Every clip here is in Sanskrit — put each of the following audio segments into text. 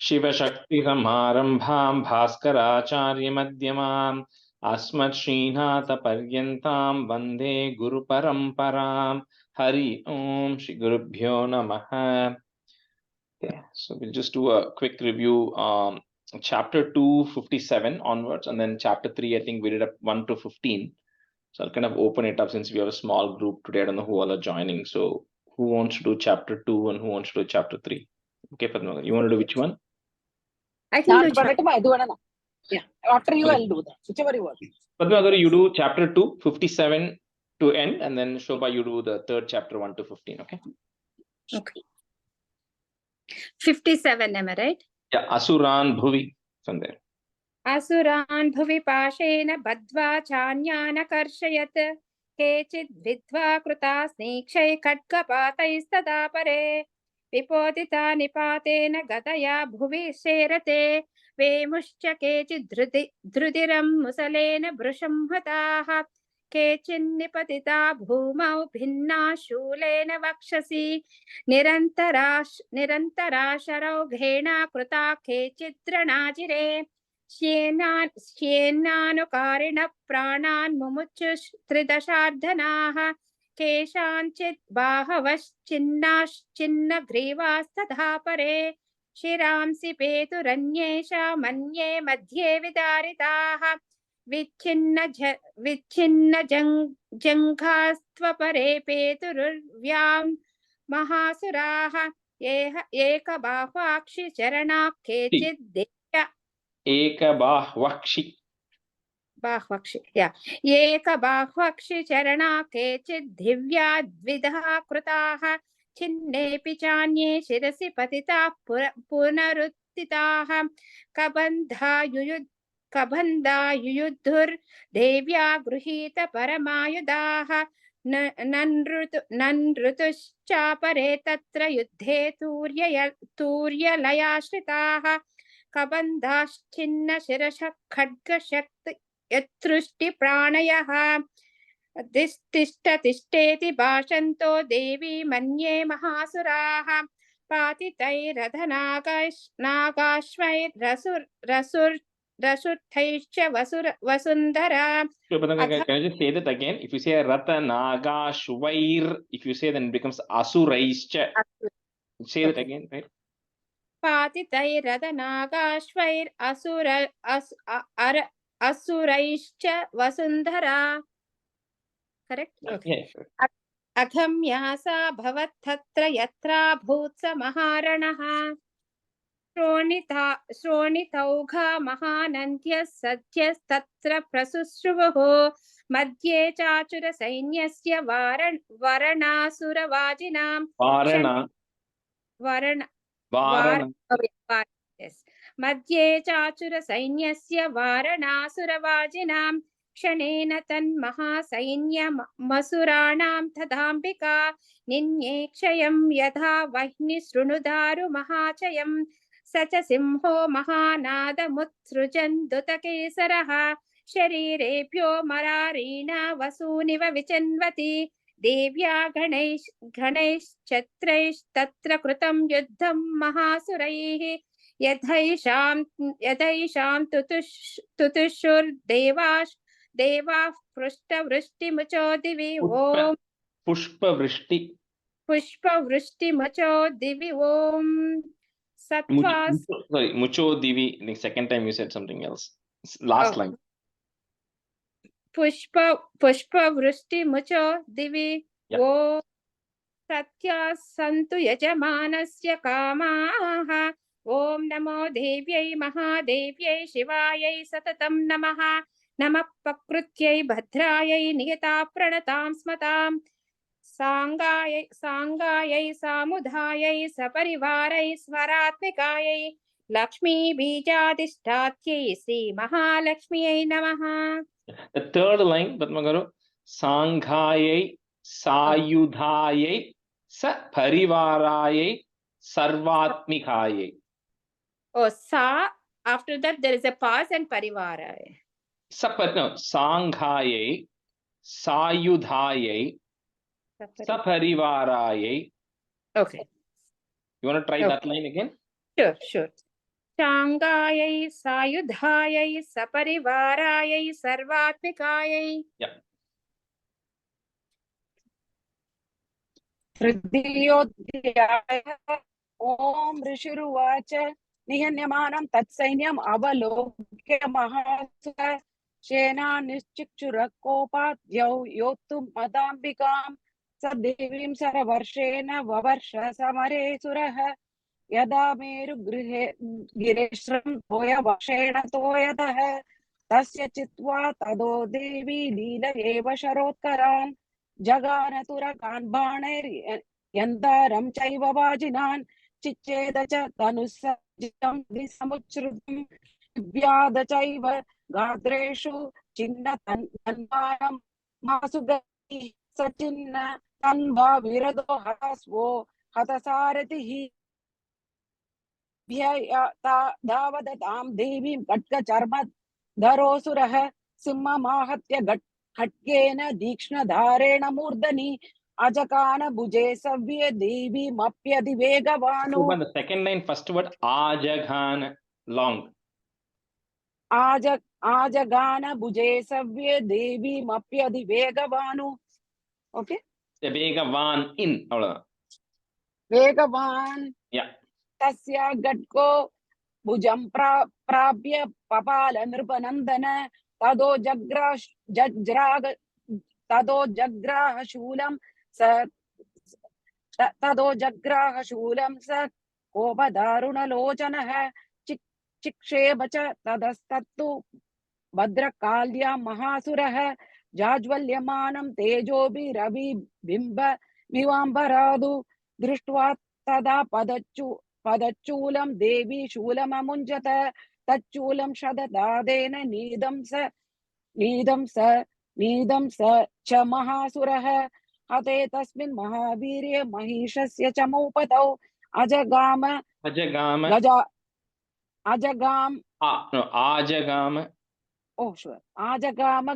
शिवशक्तिसमारम्भां भास्कराचार्यमध्यमाम् अस्मत्श्रीनाथपर्यन्तां वन्दे गुरुपरम्पराम्. Hari Om Shri Gurubhyo Namaha. Okay, so we'll just do a quick review. Chapter 257 onwards, and then chapter 3, I think we did up 1 to 15. So I'll kind of open it up since we have a small group today. I don't know who all are joining. So who wants to do chapter 2 and who wants to do chapter 3? Okay, Padma, you want to do which one? I can do chapter. Yeah, after you, I'll do that. Whichever you want. Padma, you do chapter 2, 57 to end, and then Shobha, you do the third chapter 1 to 15. Okay. Okay. 57, am I right? Yeah, Asuran Bhuvi from there. Asuran Bhuvi Pashena Badva Chanyana Karshayat Kechid Vidva Kruta Snekshay Katkapataistada Pare Vipodita Nipatena Gataya Bhuvi Serate Vemuscha Kechid Drudiram Musalena Brusham Hataha Kechinnipatita Bhumau Bhinna Shulena Vakshasi Nirantarasharau Ghena Kruta Kechidranajire श्येनानुकारिण प्राणान् मुमुचुस्त्रिदशार्धनाः केषाञ्चित् बाहवश्चिन्नाश्चिन्नग्रीवास्तथा परे शिरांसि पेतुरन्येषा मन्ये मध्ये विदारिताः विच्छिन्नजङ्घास्त्वपरे पेतुरुर्व्यां महासुराः एकबाह्वाक्षिचरणाः केचित् Ekabahvakshi. Bahvakshi, yeah. Ekabahvakshi charana kechid divya dvidah krutaha chinnepi chanye shirasi patita punaruttitaha kabandha yuyudhur devya gruhita paramayudaha nanrutushchapare tatra yuddhe turyalayashritaha Kabandhashchinna shirasha khadga shakti yatrushti pranayah distishta tishteti bhashanto devi manye mahasuraha patitai radhanagashvair rasuthaischa vasundhara. Can I just say that again? If you say Rata Naga Shvair, if you say then it becomes Asuraischa. Say that again, right? पातितैरदनागाश्वैर असुरैश्च Vasundhara. Correct? Okay. अगम्या सा भवत्तत्र यत्रा भूत्स महारणः श्रोणितौघा महानन्त्यः सद्यस्तत्र प्रसुश्रुवुः मध्ये चाचुर सैन्यस्य वरणासुरवाजिनां मध्ये चाचुर सैन्यस्य वारणासुरवाजिनां क्षणेन तन्महासैन्यमसुराणां तदाम्बिका निन्येक्षयं यथा वह्नि शृणुदारु महाचयं स च सिंहो महानादमुत्सृजन् दुतकेसरः शरीरेभ्यो मरारीणा वसूनिव विचिन्वति देव्या गणैश्छत्रैस्तत्र कृतं युद्धं महासुरैः यथैषां तुतुषुर्देवाः पृष्ठवृष्टिमुचो दिवि ॐ पुष्पवृष्टिमुचो दिवि ॐ Sattva. Sorry, mucho divi. The second time you said something else. Last line. पुष्पवृष्टिमुचो दिवि वो सत्या सन्तु यजमानस्य कामाः ॐ नमो देव्यै महादेव्यै शिवायै सततं नमः नमः प्रकृत्यै भद्रायै नियता प्रणतां स्मतां सांगायै सामुधायै सपरिवारै स्वरात्मिकायै लक्ष्मी बीजाधिष्ठात्यै श्री महालक्ष्म्यै नमः. The third line, Padmagaru, Sanghayai, Sayudhayai, Sa Parivarayai, Sarvatmikayai. Oh, Sa, after that there is a pause and Parivarayai. Sanghayai, Sayudhayai, Sa Parivarayai. Okay. You want to try that line again? Sure. शाङ्गायै सायुधायै सपरिवारायै सर्वात्मिकायै। Yeah. तृतीयोऽध्यायः। ॐ ऋषिरुवाच निहन्यमानं तत्सैन्यम् अवलोक्य महासुरः सेनानिश्चिक्षुरः कोपात् योत्तुं मदाम्बिकां स देवीं सरवर्षेण ववर्ष समरे सुरः। यदा मेरुगृहे गिरिश्रं तोयवशेण तोयतः तस्य चित्वा तदो देवी लील एव शरोत्करान् जगानतुरकान् बाणैर्यन्तारं चैव वाजिनान् चिच्चेद च तनुसज्जितं विसमुच्छ्रुतं व्याद चैव गात्रेषु छिन्न तन्वानं मासुगतिः सचिन्न तन्वा विरदो हतस्वो हतसारथिः धावदतां देवीं खड्गचर्मधरोऽसुरः सिंहमाहत्य खड्गेन तीक्ष्णधारेण मूर्धनि अजकान भुजे सव्ये देवीमप्यधिवेगवानु। The second line, first word, ajagan, long. आजगान भुजे सव्ये देवीमप्यधिवेगवानु. Okay. Vegavan in. वेगवान्. Yeah. तस्या गड्को भुजं प्राप्य पपाल नृपनन्दन तदो जग्राह शूलं स कोपदारुणलोचनः चिक्षेप च ततस्तत्तु भद्रकाल्या महासुरः जाज्वल्यमानं तेजोभिरविबिम्ब विवाम्बरादु दृष्ट्वा तदा पदच्चूलं देवी शूलममुञ्जत तच्चूलं शतदादेन नीदं स च महासुरः हते तस्मिन् महावीर्ये महिषस्य च मौपतौ अजगाम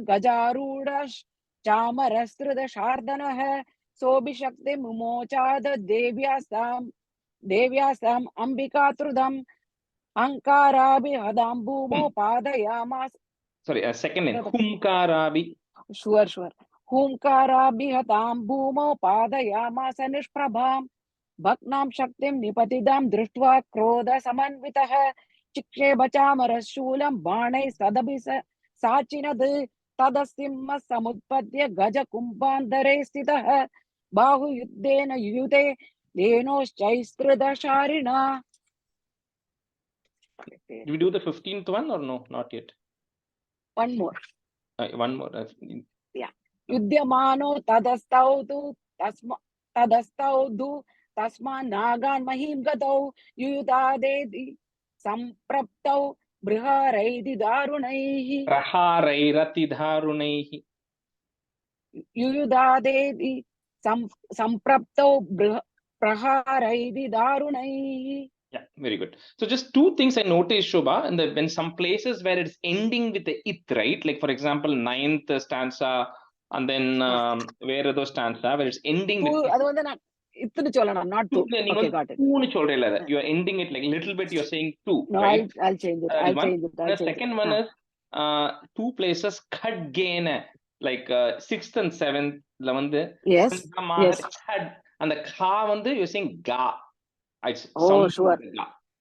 गजारूढश्चामरस्त्रिदशार्दनः सोऽभिशक्ति मुमोचाद देव्यासाम् अम्बिकात्रुदम् अहङ्काराभिहदां भूमौ पादयामास। Sorry, second line. Humkarabi. Sure. हुंकाराभिहतां भूमौ पादयामास निष्प्रभां भग्नां शक्तिं निपतितां दृष्ट्वा क्रोधसमन्वितः चिक्षेप चामरशूलं बाणैः सदभि साचिनद् तदसिंह समुत्पद्य गजकुम्भान्तरे स्थितः बाहुयुद्धेन युयुते धेनोश्चैस्कृतशारिणा. Did we do the 15th one or no? Not yet. One more. One more. Yeah. युध्यमानो तदस्तौ तस्मान् नागान् महीं गतौ युयुधादेति सम्प्रप्तौ बृहरैति दारुणैः युयुधादेति सम्प्रप्तौ प्रहारैति दारुणैः. Yeah, very good. So just two things I noticed, Shobha, and when some places where it's ending with the it, right? Like for example, 9th stanza, and then where are those stanza where it's ending with it? Not two. Okay, got it. You are ending it like a little bit. You're saying two. No, right? I'll change it. The second one is two places khadgena, like 6th and 7th. Yes. Khad, and the kha you're saying ga. Oh, sure.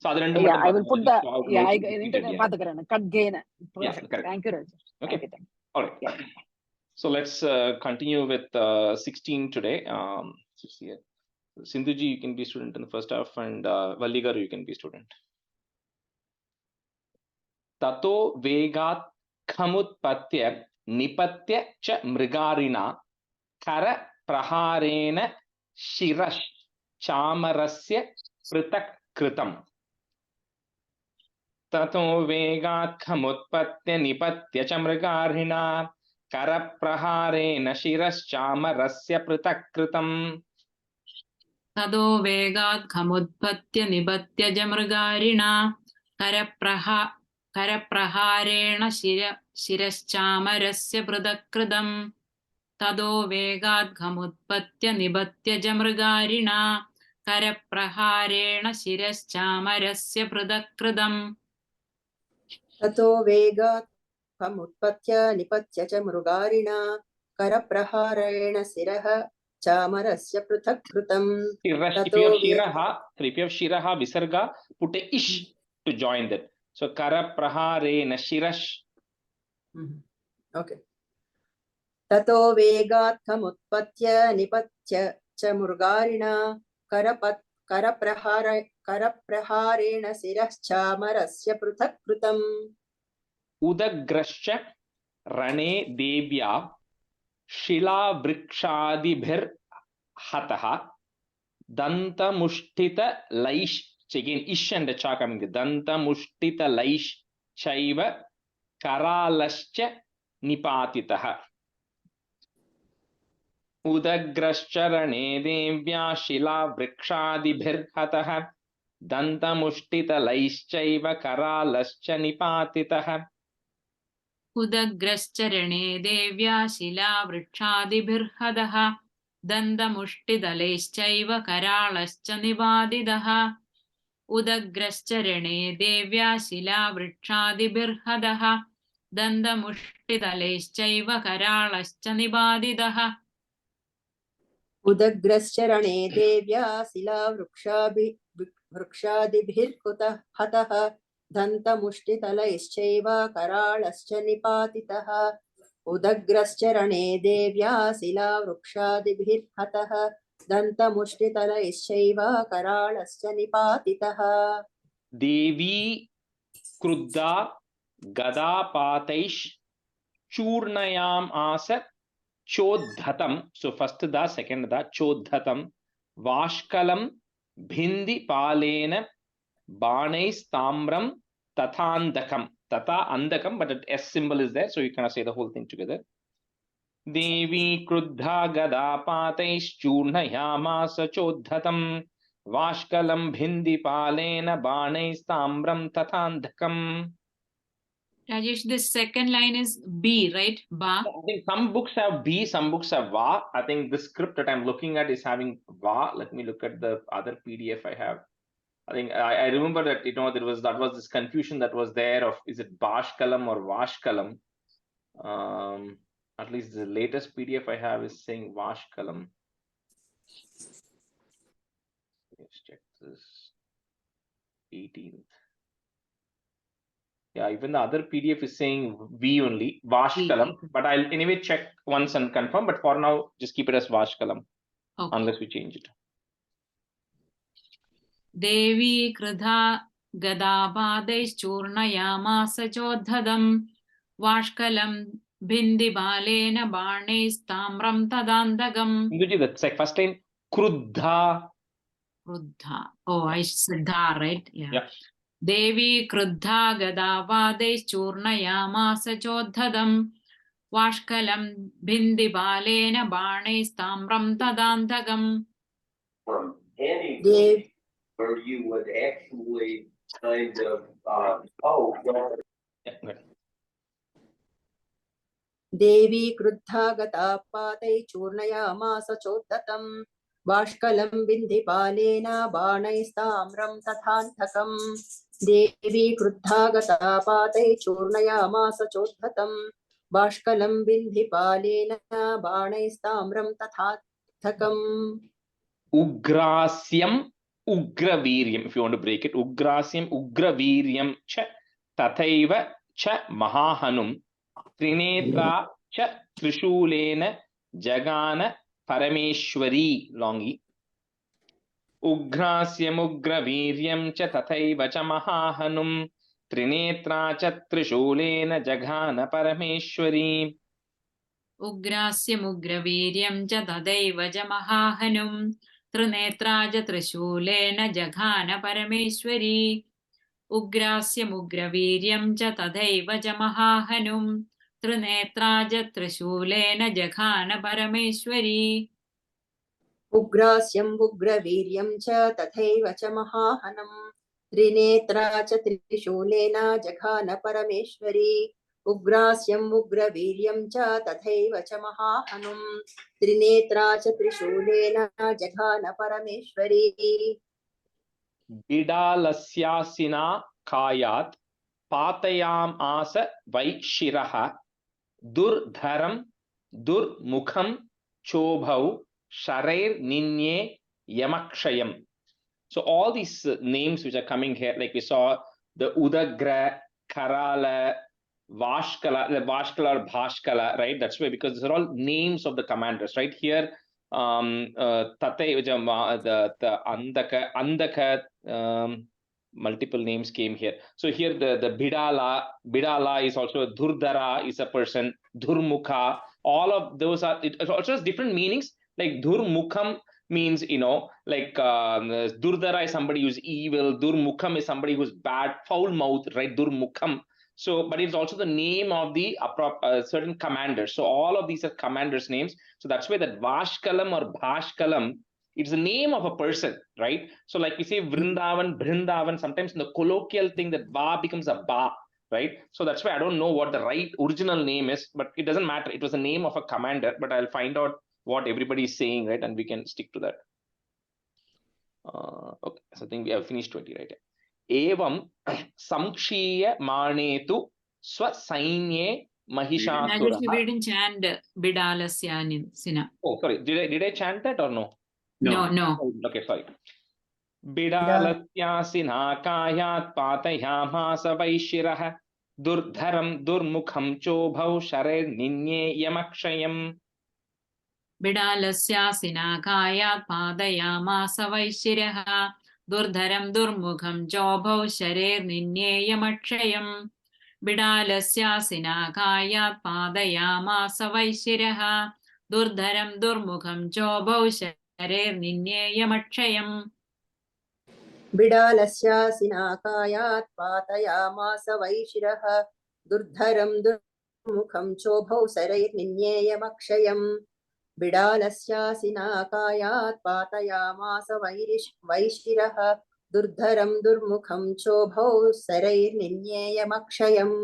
So I will put the Khadgena. Yes, correct. Thank you, Raj. Okay. All right. Yeah. So let's continue with 16 today. Sindhuji, you can be student in the first half, and Valligaru, you can be student. Tato vegat khamutpatya nipatya cha mrigarina kara praharena shirash chamarasya pritak kritam. Tato vegat khamutpatya nipatya cha mrigarina kara praharena shirash chamarasya pritak kritam. तदो वेगात् खमुत्पत्य निपत्य च मृगारिणा करप्रहारेण शिरश्चामरस्य पृथक्कृतम्. तदो वेगात् खमुत्पत्य निपत्य च मृगारिणा करप्रहारेण शिरश्चामरस्य पृथक् कृतम् ततो वेगात् खमुत्पत्य निपत्य च मृगारिणा करप्रहारेण शिरः चामरस्य पृथक् कृतम् If you have shiraha visarga, put a ish to join that. So kara praharena shirash. Okay. ततो वेगात् खमुत्पत्य निपत्य च मृगारिणा करप्रहारेण शिरश्चामरस्य पृथक् कृतम् उदग्रश्च रणे देव्या शिलावृक्षादिभिर्हतः दन्तमुष्टितलैश्, again ish and the cha coming, दन्तमुष्टितलैश् चैव करालश्च निपातितः. उदग्रश्च रणे देव्या शिलावृक्षादिभिर्हतः दन्तमुष्टितलैश्चैव करालश्च निपातितः. उदग्रश्च रणे देव्या शिलावृक्षादिभिर्हतः दन्तमुष्टिदलैश्चैव करालश्च निपातितः उदग्रश्च रणे देव्या शिलावृक्षादिभिर्हतः दन्तमुष्टिदलैश्चैव करालश्च निपातितः उदग्रश्च रणे देव्या शिलावृक्षादिभिर्हतः दन्तमुष्टितलैश्चैव कराळश्च निपातितः उदग्रश्च रणे देव्या शिलावृक्षादिभिर्हतः दन्तमुष्टितलैश्चैव कराळश्च निपातितः देवी क्रुद्धा गदापातैश् चूर्णयाम् आस चोद्धतं. So first da, second da, चोद्धतं वाष्कलं भिन्दिपालेन बाणैस्ताम्रं तथान्धकं. Tata andakam, but an S symbol is there, so you cannot say the whole thing together. देवी क्रुद्धा गदापातैश्चूर्णयामास चोद्धतं वाष्कलं भिन्दिपालेन बाणैस्ताम्रं तथान्धकम्. Rajesh, this second line is B, right? Ba. I think some books have B, some books have Va. I think the script that I'm looking at is having Va. Let me look at the other PDF I have. I think I remember that, you know, that was this confusion that was there of, is it Bashkalam or Vashkalam? At least the latest PDF I have is saying Vashkalam. Let's check this. 18th. Yeah, even the other PDF is saying V only, Vashkalam. But I'll anyway check once and confirm. But for now, just keep it as Vashkalam, okay, unless we change it. Devi Kridha Gadapadaischurnayamasa Chodhadam Vashkalam Bindibalena Barnaistamram Tadandagam. That's like first line, Kruddha. Kruddha. Oh, I said dha, right? Yeah. Devi Kruddha Gadapadaischurnayamasa Chodhadam Vashkalam Bindibalena Barnaistamram Tadandagam. From any where you would actually kind of देवी क्रुद्धा गदापातैश्चूर्णयामास चोद्धतं बाष्कलं बिन्धिपालेन बाणैस्ताम्रं तथान्धकम् देवी क्रुद्धा गदापातैश्चूर्णयामास चोद्धतं बाष्कलं बिन्धिपालेन बाणैस्ताम्रं तथान्धकम् Ugrasyam Ugraviryam, if you want to break it, Ugrasyam Ugraviryam cha tathaiva cha mahahanum Trinetra cha Trishulena Jagana Parameshwari longi. Ugrasyam Ugraviryam cha tathaiva cha mahahanum Trinetra cha Trishulena Jagana Parameshwari. Ugrasyam Ugraviryam cha tadaiva ja mahahanum Trinetra ja Trishulena Jaghana Parameshwari. Ugrasyam Ugraviryam cha tadaiva ja mahahanum Trinetra ja Trishulena Jaghana Parameshwari. उग्रास्यं उग्रवीर्यं च तथैव च महाहनं त्रिनेत्रा च त्रिशूलेन जघान परमेश्वरी उग्रास्यम् उग्रवीर्यं च तथैव च महाहनुं त्रिनेत्रा च त्रिशूलेन जघान परमेश्वरी बिडालस्यासिना कायात् पातयाम आस वैशिरः दुर्धरम दुर्मुखम चोभौ शरैर निन्ये yamakshayam. So all these names which are coming here, like we saw the Udagra, Karala, Vashkala, the Vashkala or Bhashkala, right? That's why, because these are all names of the commanders, right? Here, Tate, which are the Andaka, multiple names came here. So here the Bidala is also Durdara is a person, Durmukha, all of those are, it also has different meanings. Like Durmukham means, like Durdara is somebody who's evil, Durmukham is somebody who's bad, foul mouth, right? Durmukham. So, but it's also the name of the certain commanders. So all of these are commanders' names. So that's why that Vashkalam or Bhashkalam, it's the name of a person, right? So like we say Vrindavan, Brindavan, sometimes in the colloquial thing that Va becomes a Ba, right? So that's why I don't know what the right original name is, but it doesn't matter. It was the name of a commander, but I'll find out what everybody is saying, right? And we can stick to that. Okay, so I think we have finished 20, right? Evam samkshiya manetu swasainyē mahishasura. We didn't chant Bidalasya Sina. Oh, sorry. Did I chant that or no? No. Okay, sorry. Bidalasya sinakayat patayamasa vaishirah durdharam durmukham chobhau sharer ninye yamakshayam. Bidalasya Sinakaya Padayamasa Vaishirah Durdharam Durmukham Jobhau Sharer Ninyayamakshayam. Bidalasya Sinakaya Padayamasa Vaishirah Durdharam Durmukham Jobhau Sharer Ninyayamakshayam. बिडालस्य सिनाकायात् पातयामास वैशिरः दुर्धरं दुर्मुखं चोभौ शरैर्निन्येयमक्षयम् बिडालस्य सिनाकायात् पातयामास वैशिरः दुर्धरं दुर्मुखं चोभौ शरैर्निन्येयमक्षयम्.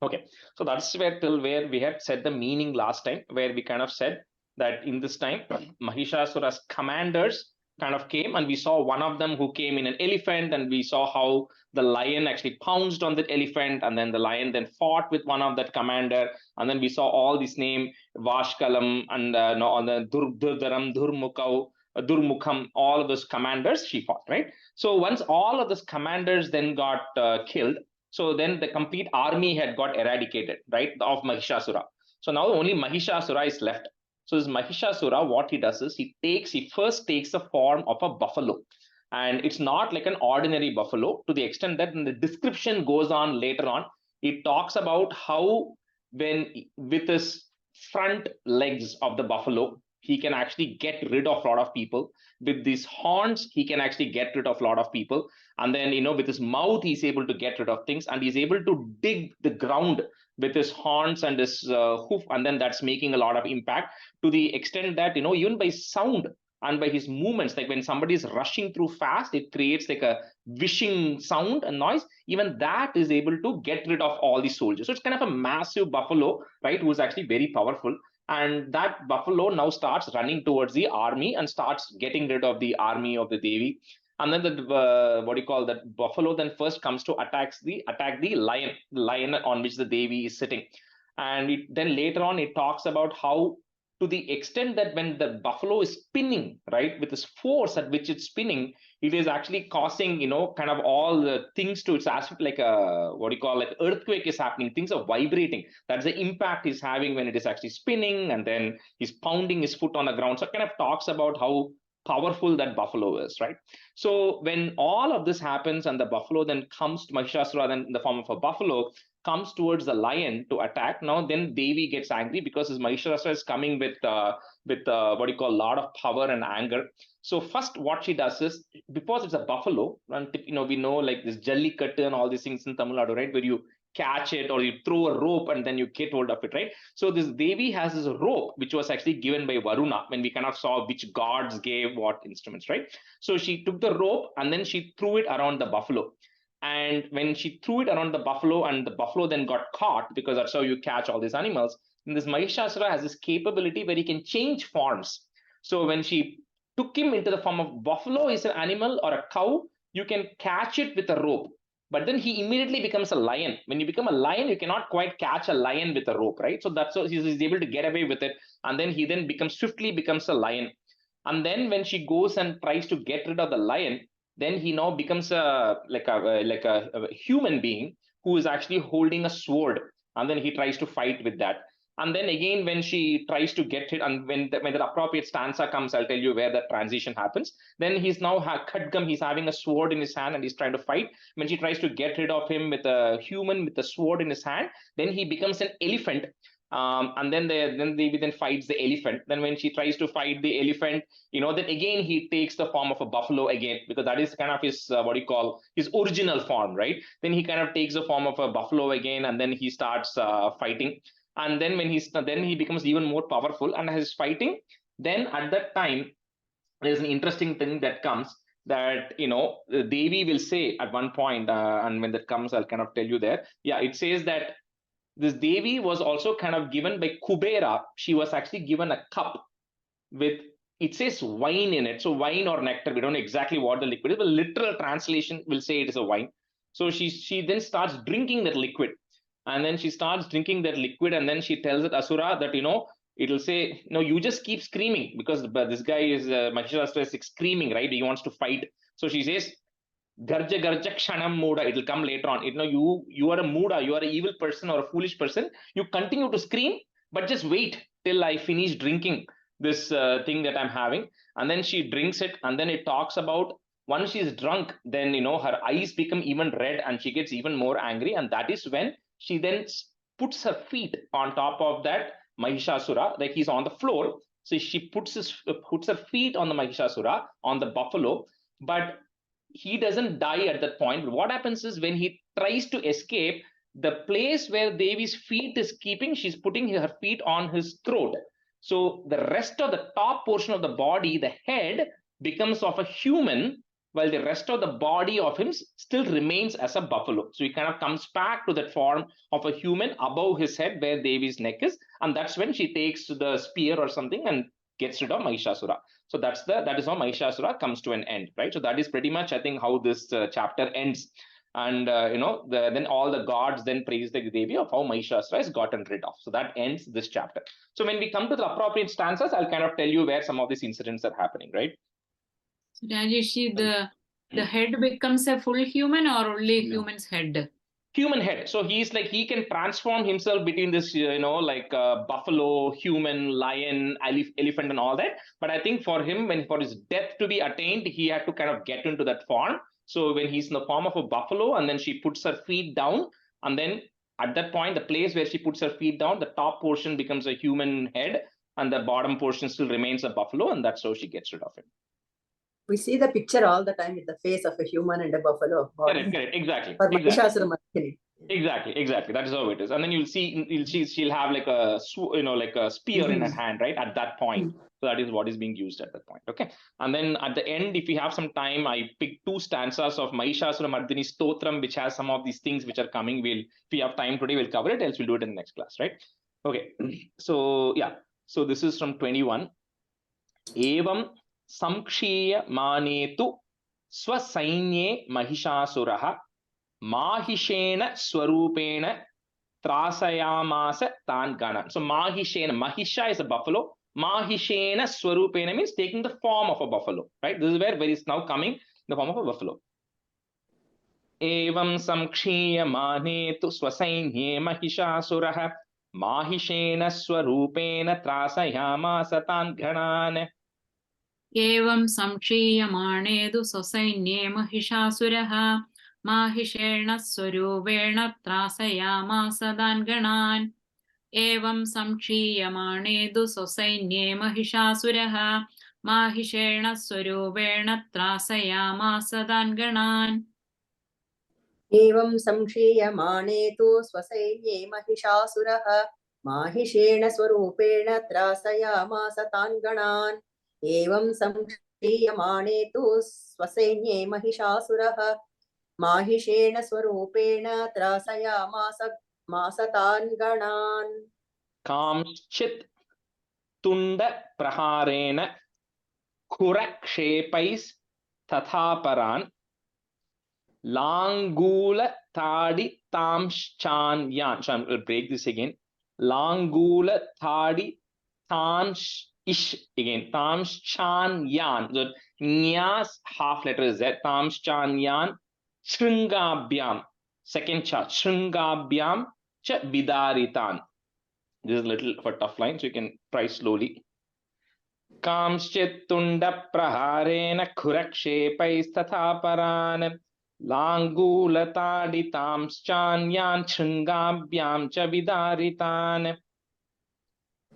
Okay, so that's till where we had said the meaning last time, where we kind of said that in this time Mahishasura's commanders kind of came, and we saw one of them who came in an elephant, and we saw how the lion actually pounced on that elephant, and then the lion then fought with one of that commander, and then we saw all this name Vashkalam and on the Durdaram, Durmukham, all of those commanders she fought, right? So once all of those commanders then got killed, so then the complete army had got eradicated, right, of Mahishasura. So now only Mahishasura is left. So this Mahishasura, what he does is he first takes the form of a buffalo. And it's not like an ordinary buffalo, to the extent that when the description goes on later on, it talks about how when with his front legs of the buffalo, he can actually get rid of a lot of people. With these horns, he can actually get rid of a lot of people. And then, with his mouth, he's able to get rid of things, and he's able to dig the ground with his horns and his hoof, and then that's making a lot of impact, to the extent that, even by sound and by his movements, like when somebody is rushing through fast, it creates like a wishing sound and noise. Even that is able to get rid of all the soldiers. So it's kind of a massive buffalo, right, who's actually very powerful. And that buffalo now starts running towards the army and starts getting rid of the army of the Devi. And then that buffalo then first comes to attack the lion on which the Devi is sitting. And then later on, it talks about how, to the extent that when the buffalo is spinning, right, with this force at which it's spinning, it is actually causing, kind of all the things to, it's as like a, like earthquake is happening, things are vibrating. That's the impact he's having when it is actually spinning, and then he's pounding his foot on the ground. So it kind of talks about how powerful that buffalo is, right? So when all of this happens and the buffalo then comes to Mahishasura, then in the form of a buffalo, comes towards the lion to attack. Now then Devi gets angry because his Mahishasura is coming with a lot of power and anger. So first what she does is, because it's a buffalo, and we know like this Jallikattu and all these things in Tamil Nadu, right, where you catch it or you throw a rope and then you get hold of it, right? So this Devi has this rope which was actually given by Varuna, when we kind of saw which gods gave what instruments, right? So she took the rope and then she threw it around the buffalo. And when she threw it around the buffalo, and the buffalo then got caught, because that's how you catch all these animals. And this Mahishasura has this capability where he can change forms. So when she took him into the form of buffalo is an animal or a cow, you can catch it with a rope. But then he immediately becomes a lion. When you become a lion, you cannot quite catch a lion with a rope, right? So that's how he's able to get away with it. And then he then swiftly becomes a lion. And then when she goes and tries to get rid of the lion, then he now becomes a human being who is actually holding a sword, and then he tries to fight with that. And then again, when she tries to get it, and when the appropriate stanza comes, I'll tell you where that transition happens. Then he's now Khadgam, he's having a sword in his hand and he's trying to fight. When she tries to get rid of him with a human with a sword in his hand, then he becomes an elephant. And then Devi then fights the elephant. Then when she tries to fight the elephant, then again he takes the form of a buffalo again, because that is kind of his what do you call his original form, right? Then he kind of takes the form of a buffalo again, and then he starts fighting. And then when he becomes even more powerful and is fighting. Then at that time, there's an interesting thing that comes, that Devi will say at one point, and when that comes, I'll kind of tell you there. Yeah, it says that this Devi was also kind of given by Kubera. She was actually given a cup with, it says wine in it. So wine or nectar, we don't know exactly what the liquid is, but literal translation will say it is a wine. So she then starts drinking that liquid. And then she starts drinking that liquid, and then she tells it Asura that, it'll say, no, you just keep screaming, because this guy is Mahishasura is screaming, right? He wants to fight. So she says, Garja Garja Kshanam Muda. It'll come later on. You are a Muda, you are an evil person or a foolish person. You continue to scream, but just wait till I finish drinking this thing that I'm having. And then she drinks it, and then it talks about once she's drunk, then her eyes become even red and she gets even more angry. And that is when she then puts her feet on top of that Mahishasura, like he's on the floor. So she puts her feet on the Mahishasura, on the buffalo, but he doesn't die at that point. But what happens is, when he tries to escape, the place where Devi's feet is keeping, she's putting her feet on his throat. So the rest of the top portion of the body, the head, becomes of a human, while the rest of the body of him still remains as a buffalo. So he kind of comes back to that form of a human above his head where Devi's neck is. And that's when she takes the spear or something and gets rid of Mahishasura. So that is how Mahishasura comes to an end, right? So that is pretty much, I think, how this chapter ends. And then all the gods then praise the Devi of how Mahishasura is gotten rid of. So that ends this chapter. So when we come to the appropriate stanzas, I'll kind of tell you where some of these incidents are happening, right? So Rajesh, the head becomes a full human, or only human's head? Human head. So he's like, he can transform himself between this, buffalo, human, lion, elephant, and all that. But I think for him, for his death to be attained, he had to kind of get into that form. So when he's in the form of a buffalo, and then she puts her feet down, and then at that point, the place where she puts her feet down, the top portion becomes a human head, and the bottom portion still remains a buffalo, and that's how she gets rid of him. We see the picture all the time with the face of a human and a buffalo. Correct, exactly. Exactly. That is how it is. And then she'll have like a spear in her hand, right? At that point. So that is what is being used at that point. Okay. And then at the end, if we have some time, I picked 2 stanzas of Mahishasura Mardini Stotram, which has some of these things which are coming. If we have time today, we'll cover it, else we'll do it in the next class, right? Okay. So yeah. So this is from 21. Evam Samkshiya Manetu Swasainye Mahishasuraha Mahishena Swarupena Trasayamasa Tan Gana. So Mahishena, Mahisha is a buffalo. Mahishena Swarupena means taking the form of a buffalo, right? This is where is now coming in the form of a buffalo. Evam Samkshiya Manetu Swasainye Mahishasuraha Mahishena Swarupena Trasayamasa Tan Ganan. Evam samkshiyamanedu sasainye mahishasuraha mahishena swarupena trasayamasa danganan. Evam samkshiyamanedu sasainye mahishasuraha mahishena swarupena trasayamasa danganan. Evam samkshiyamane tu swasainye mahishasuraha mahishena swarupena trasayamasa tan ganan. Evam samkshiyamane tu swasainye mahishasuraha माहिषेण स्वरूपेण त्रासयामास तान् गणान् कांश्चित् तुण्ड प्रहारेण खुरक्षेपैस्तथा परान् लाङ्गूलताडितांश्चान्यान्. So I'll break this again. Laङ्गूlataडिtansh again. Tamschanyan. So nyas half letter is there. Tamschanyan shringabhyam. Second chart. Shringabhyam cha vidaritan. This is a little of a tough line, so you can try slowly. Kamschit tunda praharena khurakshepaisthatha paran लाङ्गूलताडितांश्चान्यान् शृङ्गाभ्यां च विदारितान्.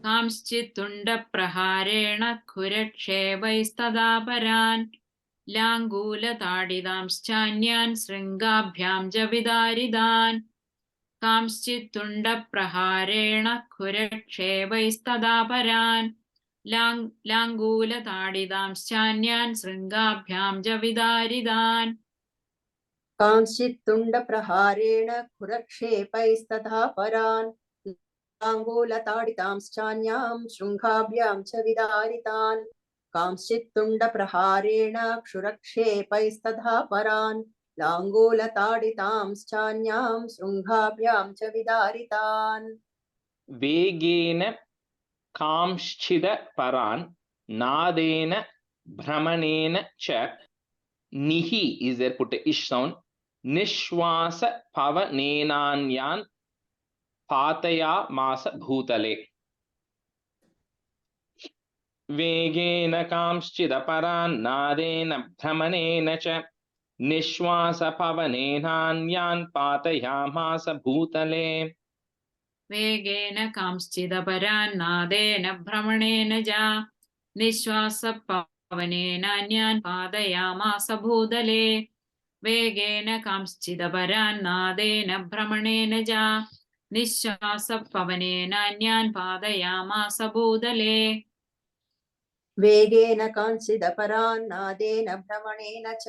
कांश्चित् तुण्डप्रहारेण खुरक्षेपैस्तदा परान् लाङ्गूलताडितांश्चान्यान् शृङ्गाभ्यां च विदारितान्. कांश्चित् तुण्डप्रहारेण खुरक्षेपैस्तदा परान् लाङ्गूलताडितांश्चान्यान् शृङ्गाभ्यां च विदारितान्. कांश्चित् तुण्डप्रहारेण खुरक्षेपैस्तथा परान् लाङ्गूलताडितांश्चान्यां शृङ्गाभ्यां च विदारितान्. कांश्चित् तुण्डप्रहारेण क्षुरक्षेपैस्तथा परान् लाङ्गूलताडितांश्चान्यां शृङ्गाभ्यां च विदारितान्. वेगेन कांश्चिद परान् नादेन भ्रमणेन च निहि is there, put a ish sound, निश्वास पवनेनान्यान् पातयामास भूतले. वेगेन कांश्चिदपरान् नादेन भ्रमणेन च निश्वास पवनेनान्यान् पातयामास भूतले. वेगेन कांश्चिदपरान् नादेन भ्रमणेन च निःश्वासपवनेनान्यान् पातयामास भूतले. वेगेन कांश्चिदपरान् नादेन भ्रमणेन च निःश्वासपवनेनान्यान् पातयामास भूतले. वेगेन कांश्चिदपरान् नादेन भ्रमणेन च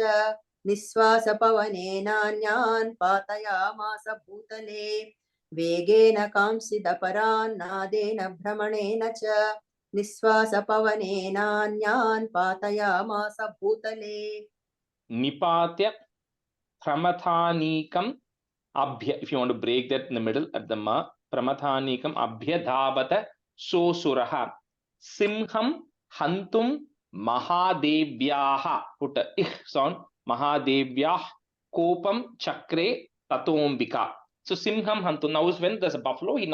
निःश्वासपवनेनान्यान् पातयामास भूतले. वेगेन कांश्चिदपरान् नादेन भ्रमणेन च निःश्वासपवनेनान्यान् पातयामास भूतले. निपात्य प्रमथानीकम् abhya, if you want to break that in the middle at the ma, pramathanikam abhyadhavata sosuraha simham hantum mahadevyaha, put a ih sound, mahadevyah kopam chakre tatombika. So simham hantum, now is when there's a buffalo, he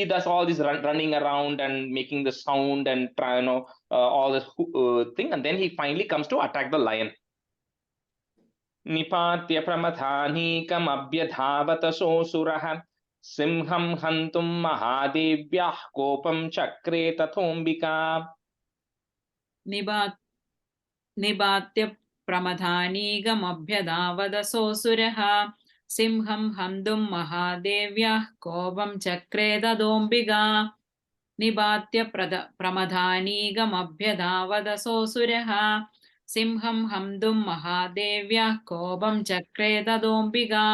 does all this running around and making the sound and try, all this thing, and then he finally comes to attack the lion. निपात्य प्रमथानीकम् अभ्यधावत सोऽसुरः सिंहं हन्तुं महादेव्याः कोपं चक्रे तथोऽम्बिका. निपात्य प्रमथानीकमभ्यधावत सोऽसुरः सिंहं हन्तुं महादेव्याः कोपं चक्रे तथोऽम्बिका. निपात्य प्रमथानीकमभ्यधावत सोऽसुरः सिंहं हन्तुं महादेव्याः कोपं चक्रे तथोऽम्बिका.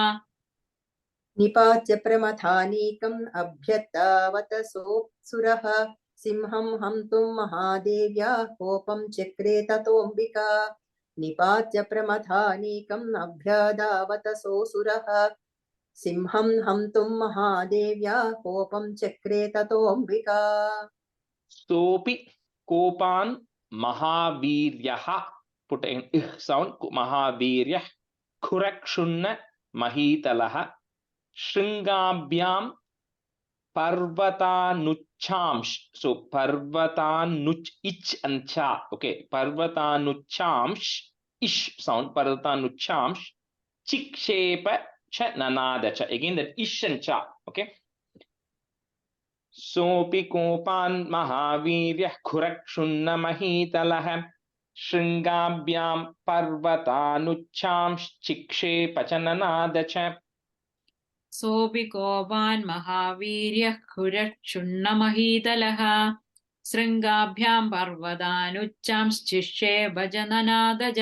निपात्य प्रमथानीकम् अभ्यधावत सोऽसुरः सिंहं हन्तुं महादेव्याः कोपं चक्रे तथोऽम्बिका. निपात्य प्रमथानीकम् अभ्यधावत सोऽसुरः सिंहं हन्तुं महादेव्याः कोपं चक्रे तथोऽम्बिका. सोऽपि कोपान् महावीर्यः, put an ih sound, महावीर्यः खुरक्षुण्ण महीतलः शृङ्गाभ्यां पर्वतानुच्छांश. So पर्वतानुच्छ ich and cha, okay, पर्वतानुच्छांश ish sound, पर्वतानुच्छांश chikshepa cha nanada cha, again that ish and cha, okay. सोऽपि कोपान् महावीर्यः खुरक्षुण्ण महीतलः शृङ्गाभ्यां पर्वतानुच्छांश्चिक्षेप च ननाद च. सोऽपि कोपान् महावीर्यः खुरक्षुण्ण महीतलः शृङ्गाभ्यां पर्वतानुच्छांश्चिक्षेप च ननाद च.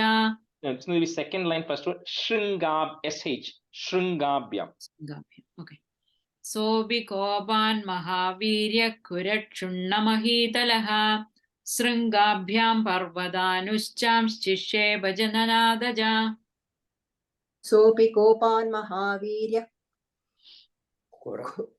it's going to be second line, first word. Shringab, sh. Shringabhyam. Okay. Sobi Koban Mahavirya Kurakshunamahitalaha Sringabhyam Parvadanuscham Chishe Bhajananadaja. Sopi Kopan Mahavirya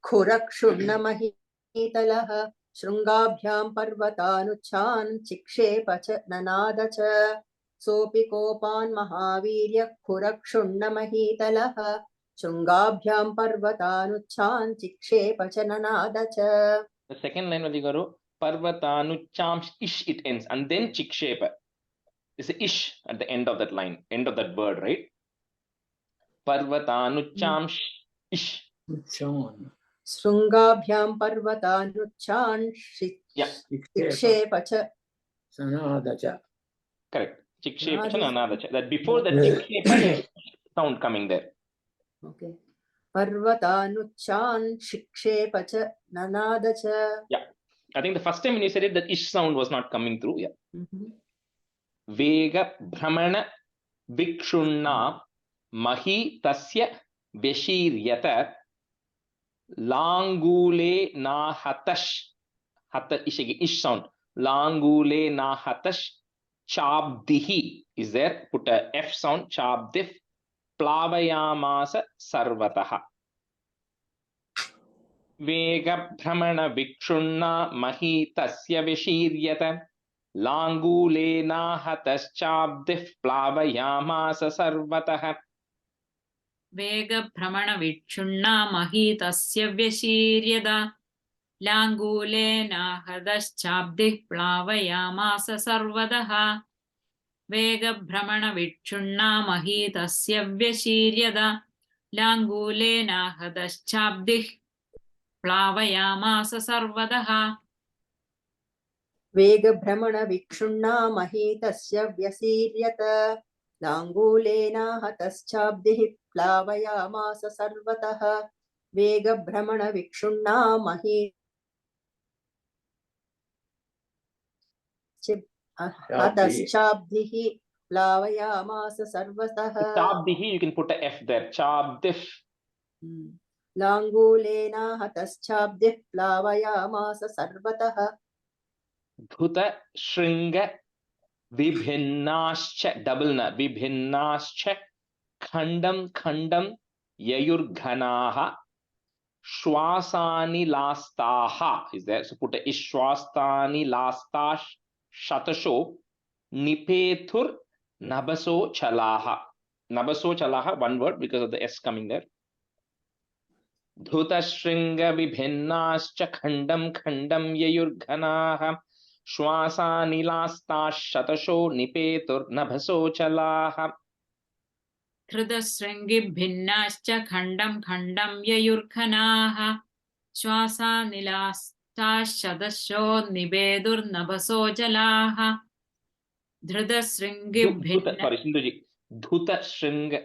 Kurakshunamahitalaha Shrungabhyam Parvatanuchan Chikshepacha Nanadacha. Sopi Kopan Mahavirya Kurakshunamahitalaha Shrungabhyam Parvatanuchan Chikshepacha Nanadacha. The second line, Vadigaru, Parvatanucham ish it ends, and then Chikshepa. It's a ish at the end of that line, end of that word, right? Parvatanucham ish. Shrungabhyam Parvatanuchan Chikshepacha. Correct. Chikshepa Nanadacha. That before the Chikshepa sound coming there. Okay. Parvatanuchan Shikshepacha Nanadacha. Yeah. I think the first time when you said it, that ish sound was not coming through. Yeah. Vega Brahmana Vikshunna Mahi Tasya Veshiryata Langule Na Hatash. Hata ish sound. Langule Na Hatash Chabdihi is there. Put a F sound. Chabdif Plavayamasa Sarvataha. Vega Brahmana Vikshunna Mahi Tasya Veshiryata Langulena Hataschabdif Plavayamasa Sarvataha. Vega Brahmana Vikshunna Mahitasya Vyashiryada Langulena Hadaschabdih Plavayamasa Sarvadaha. Vega Brahmana Vikshunna Mahitasya Vyashiryada Langulena Hadaschabdih Plavayamasa Sarvadaha. Vega Brahmana Vikshunna Mahitasya Vyasiryata Langulena Hataschabdihi Plavayamasa Sarvataha. Vega Brahmana Vikshunna Hataschabdihi Plavayamasa Sarvataha. Chabdihi, you can put a F there. Chabdif. Langulena Hataschabdih Plavayamasa Sarvataha. Bhuta Shringa Vibhinnascha, double na, Vibhinnascha Khandam Khandam Yayurghanaha Shwasani Lastaha is there. So put a Ishwastani Lastash Shatasho Nipethur Nabaso Chalaha. Nabaso Chalaha, one word because of the S coming there. Dhuta Shringa Vibhinnascha Khandam Khandam Yayurghanaha Shwasa Nilasta Shatasho Nipetur Nabhaso Chalaha. Thrudasrangi Bhinnascha Khandam Khandam Yayurkhanaha Shwasa Nilasta Shadasho Nibedur Nabaso Jalaha. Thrudasrangi Bhinna. Sorry, Sindhuji. Dhuta Shringa.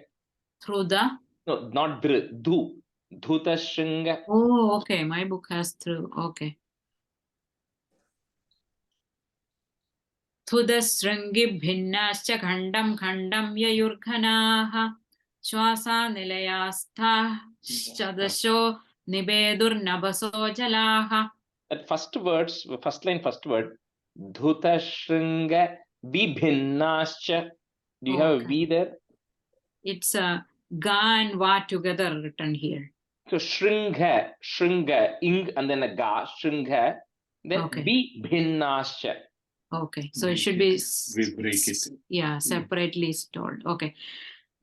Thruda? No, not dhr. Dhu. Dhuta Shringa. Oh, okay. My book has through. Okay. Thudasrangi Bhinnascha Khandam Khandam Yayurkhanaha Shwasa Nilayastha Shadasho Nibedur Nabaso Jalaha. That first words, first line, first word. Dhuta Shringa Vibhinnascha. Do you have a V there? It's a ga and va together written here. So Shringa, Shringa, ing and then a ga, Shringa. Then Okay. Vibhinnascha. Okay, so it should be We break it. yeah, separately told. Okay.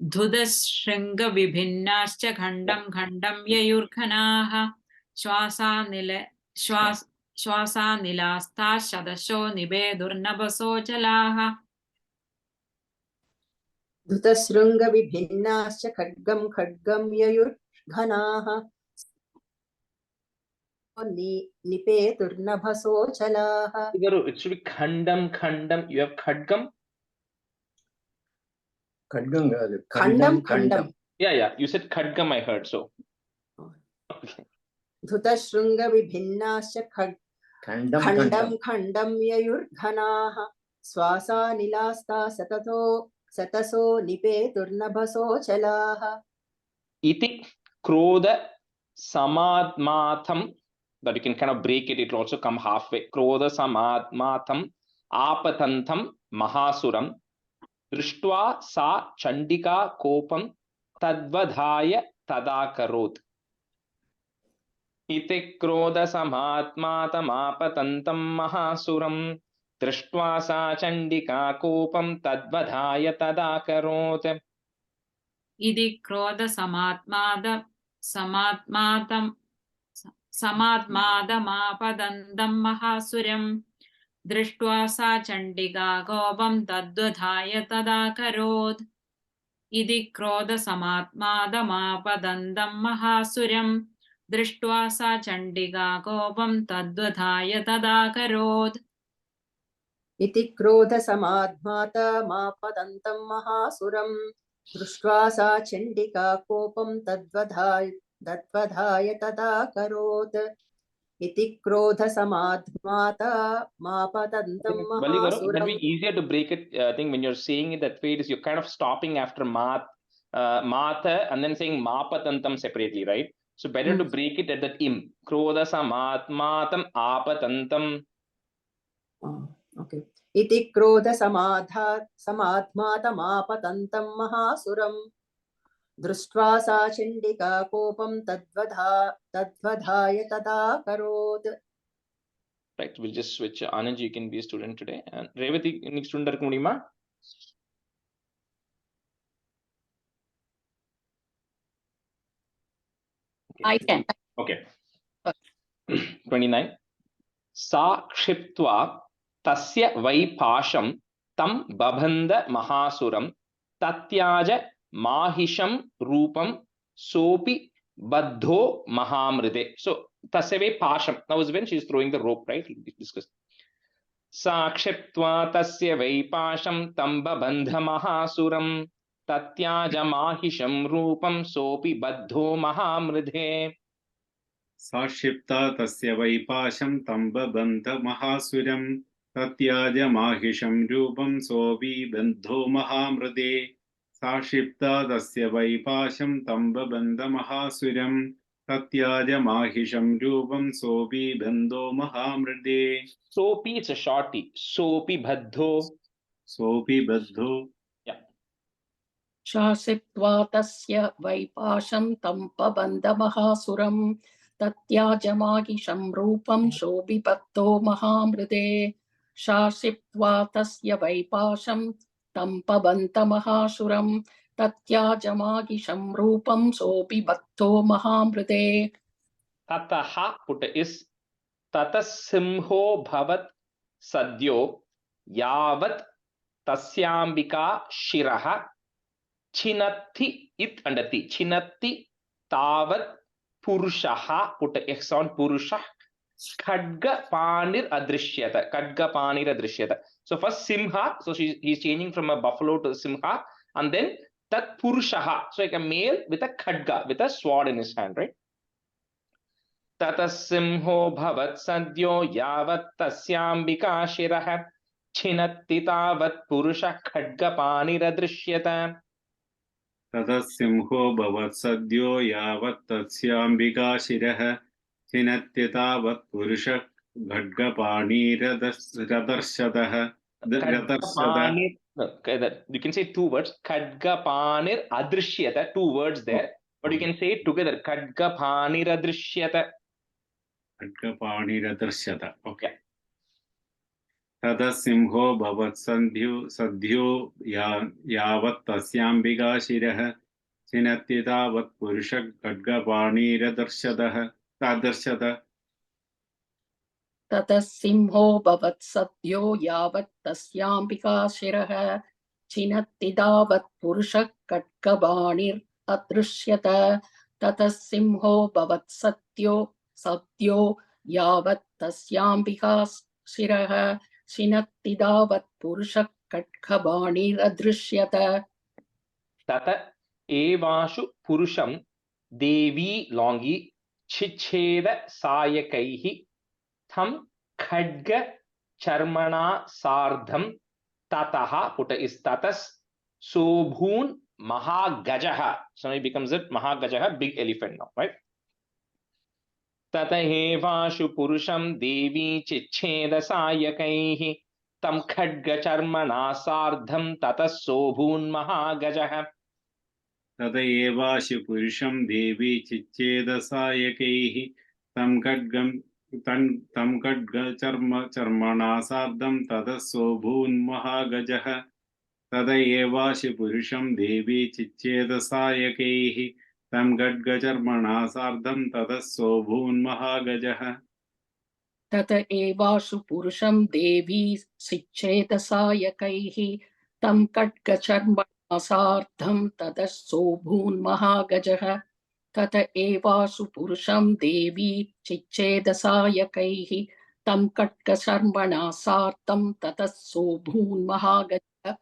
Dhudashringa Vibhinnascha Khandam Khandam Yayurkhanaha Shwasa Nilasta Shadasho Nibedur Nabaso Jalaha. Dhutasrunga Vibhinnascha Khadgam Khadgam Yayurghanaha Nipetur Nabhaso Chalaha. It should be Khandam Khandam. You have Khadgam? Khandam. Yeah. You said Khadgam, I heard so. Okay. Dhutasrunga Vibhinnascha Khandam Khandam Yayurghanaha Swasa Nilasta Satato Sataso nipeturnabaso chalaha. Iti krodha samadmatham. That you can kind of break it. It will also come halfway. Krodha samadmatham apatantam mahasuram. Drishtva sa chandika kopam tadvadhaya tadakarot. Iti krodha samadmatam apatantam mahasuram. Drishtva sa chandika kopam tadvadhaya tadakarot. Idi krodha samadmadam mahasuram. Drishtva sa chandika kopam tadvadhaya tadakarot. Idi krodha samadmadam mahasuram. Drishtva sa chandika kopam tadvadhaya tadakarot. Iti krodha samadmata mapadantam mahasuram. Drishtva sa chandika kopam tadvadhaya tadakarot. Iti krodha samadmata mapadantam That will mahasuram. be easier to break it. I think when you're saying it that way, it is you're kind of stopping after mata and then saying mapatantam separately, right? So better to break it at that im. Krodha samatmatam apatantam. Okay. Iti krodha samadmata mapatantam mahasuram. Drishtva sa chandika kopam tadvadhaya tadakarot. Right, we'll just switch. Anand, you can be a student today. And Revati, next student irukka mudiyuma? I can. Okay. 29. Sa kshiptva tasya vaipasham tam babandha mahasuram tatyaja mahisham rupam sopi baddho mahamride. So tasya vaipasham. Now is when she is throwing the rope, right? We discussed. Sa kshiptva tasya vaipasham tam babandha mahasuram tatyaja mahisham rupam sopi baddho mahamride. Sakshipta tasya vaipasham tambabandha mahasuram tatyaja mahisham rupam sobi bandho mahamrade. Sakshipta tasya vaipasham tambabandha mahasuram tatyaja mahisham rupam sobi bandho mahamrade. Sopi, it's a shorty. Sopi baddho. Sopi baddho. Yeah. Shasiptva tasya vaipasham tampabandha mahasuram tatyajamahisham rupam shobhibhatto mahamride. Shasiptva tasya vaipasham tampabandha mahasuram tatyajamahisham rupam shobhibhatto mahamride. Tataha put is tatasimho bhavat sadyo yavat tasyambika shiraha chinatti it andati chinatti tavat purushaha put a sound purusha khadga panir adrishyata. So first simha, so he's changing from a buffalo to a simha, and then tat purushaha, so like a male with a khadga, with a sword in his hand, right? Tatasimho bhavat sadyo yavat tasyambika shirah chinatti tavat purusha khadga paniradrashyata. Tatasimho bhavat sadyo yavat tasyambika shirah chinatti tavat purusha khadga paniradrashyatah. You can say two words. Khadga panir adrishyata. Two words there, but you can say it together. Khadga panir adrishyata. Khadga paniradrashyata. Okay. Tatasimho bhavat sadyo yavat tasyambika shirah chinatti tavat purusha khadga paniradrashyatah. Tatasimho bhavat sadyo yavat tasyambika shirah chinatti tavat purusha khadgabanir adrishyata. Tatasimho bhavat sadyo yavat tasyambika shirah chinatti tavat purusha khadgabanir adrishyata. Tata evashu purusham devi longi chicheda sayakaihi tham khadga charmana sardham tataha put is tatas Sobhun Mahagajaha. So now it becomes it Mahagajaha, big elephant now, right? Tatahevashu Purusham Devi Chicheda Sayakaihi Tam Khadga Charmana Sardham Tatasobhun Mahagajaha. ततएवाशु पुरुषं देवी चिच्चेदसायकैः तं खड्गचर्मणा सार्धं ततः सोऽभून्महागजः ततएवाशु पुरुषं देवी चिच्चेदसायकैः तं खड्गचर्मणा सार्धं ततः सोऽभून्महागजः तत एवाशु पुरुषं देवी सिच्छेदसायकैः तं खड्गचर्मणा सार्धं ततः सोऽभून्महागजः तत एवाशु पुरुषं देवी चिच्छेदसायकैः तं खड्गचर्मणा सार्धं ततः सोऽभून्महागजः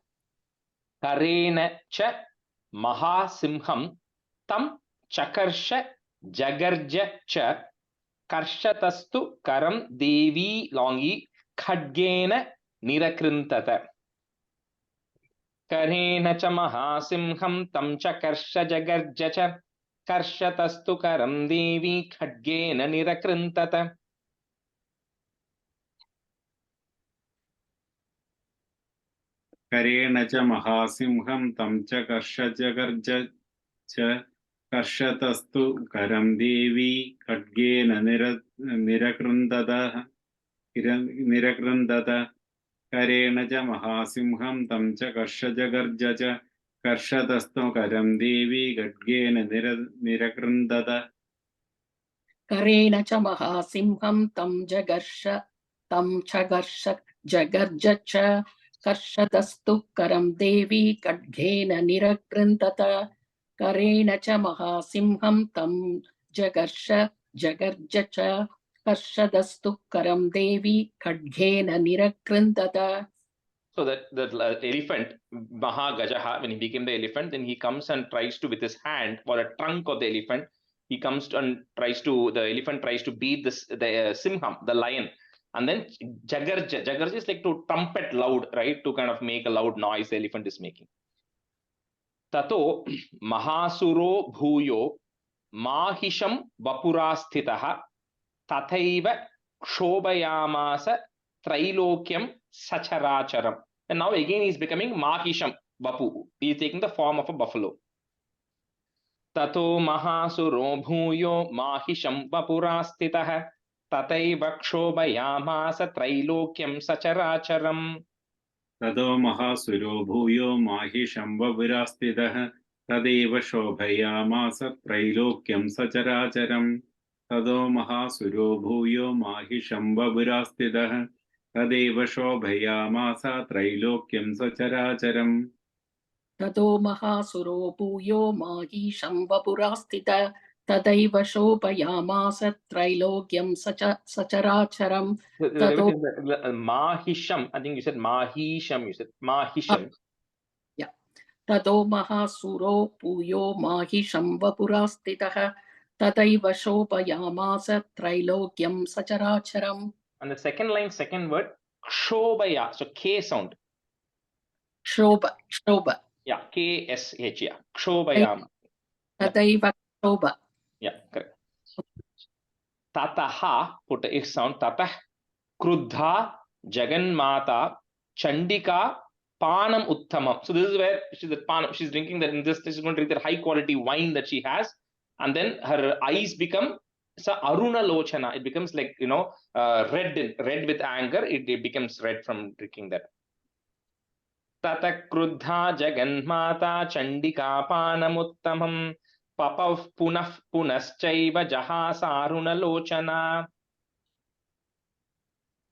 Karena cha Mahasimham Tam Chakarsh Jagarja cha Karshatastu Karam Devi Longi Khadgena Nirakrintata. Karena cha Mahasimham Tam Chakarsha Jagarja cha Karshatastu Karam Devi Khadgena Nirakrintata. करेण च महासिंहं तं च कर्षजगर्ज च कर्षतस्तु करं देवी खड्गेन निरकृन्दत करेण च महासिंहं तं च कर्षजगर्ज च कर्षतस्तु करं देवी खड्गेन निरकृन्दत करेण च महासिंहं तं चगर्ष जगर्ज च कर्षतस्तु करं देवी खड्गेन निरकृन्दत करेण च महासिंहं तं जगर्ष जगर्ज च कर्षतस्तु करं देवी खड्गेन निरकृन्दत. So that the elephant Mahagajaha, when he became the elephant, then he comes and tries to, with his hand or a trunk of the elephant, he comes to and tries to, the elephant tries to beat the Simham, the lion. And then Jagarja is like to trumpet loud, right? To kind of make a loud noise the elephant is making. Tato Mahasuro Bhuyo Mahisham Vapurasthitaha Tathaiva Kshobayamasa Trilokyam Sacharacharam. And now again he is becoming Mahisham Vapu. He is taking the form of a buffalo. Tato Mahasuro Bhuyo Mahisham Vapurasthitaha Tathaiva Kshobayamasa Trilokyam Sacharacharam. ततो महासुरो भूयो माहिषं वपुरास्थितः तदेव शोभयामास त्रैलोक्यं सचराचरम् ततो महासुरो भूयो माहिषं वपुरास्थितः तदेव शोभयामास त्रैलोक्यं सचराचरम् ततो महासुरो भूयो माहीशं वपुरास्थितः तदैव शोभयामास त्रैलोक्यं सचराचरम् ततो Mahisham, I think you said Mahisham, you said Mahisham. Yeah. ततो महासुरो भूयो माहिषं वपुरास्थितः तदैव शोभयामास त्रैलोक्यं सचराचरम्. And the second line, second word, Kshobaya. So K sound. शोभ Yeah, KSH. Yeah, Kshobayam. तदैव शोभ. Yeah, correct. Tataha, put a H sound. Tatah Kruddha Jaganmata Chandika Panam Uttamam. So this is where she's at Panam. She's drinking that in this. She's going to drink that high quality wine that she has, and then her eyes become Aruna Lochana. It becomes like red with anger. It becomes red from drinking that. Tata Kruddha Jaganmata Chandika Panamuttamam Papav Punaschaiva Jahasa Aruna Lochana.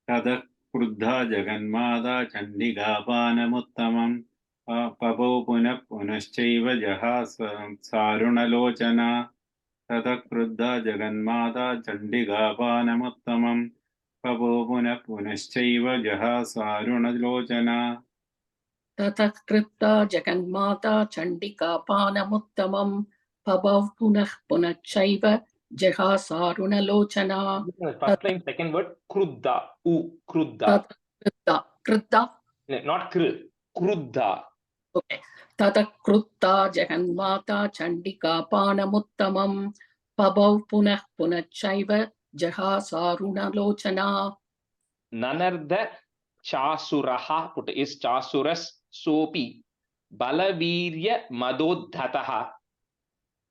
ततः क्रुद्धा जगन्माता चण्डिकापानमुत्तमम् पपौ पुनश्चैव जहासारुणलोचना ततः क्रुद्धा जगन्माता चण्डिकापानमुत्तमम् पपौ पुनश्चैव जहासारुणलोचना ततः क्रुद्धा जगन्माता चण्डिकापानमुत्तमम् पपौ पुनश्चैव जहासारुणलोचना. First line, second word, Kruddha. Kruddha. Kruddha. Not Kru. Kruddha. Okay. Tadakrutta Jaganmata Chandika Panamuttamam Pabau Punah Punachaiva Jahasaruna Lochana. Nanarda Chasuraha, put is Chasuras Sopi Balavirya Madodhataha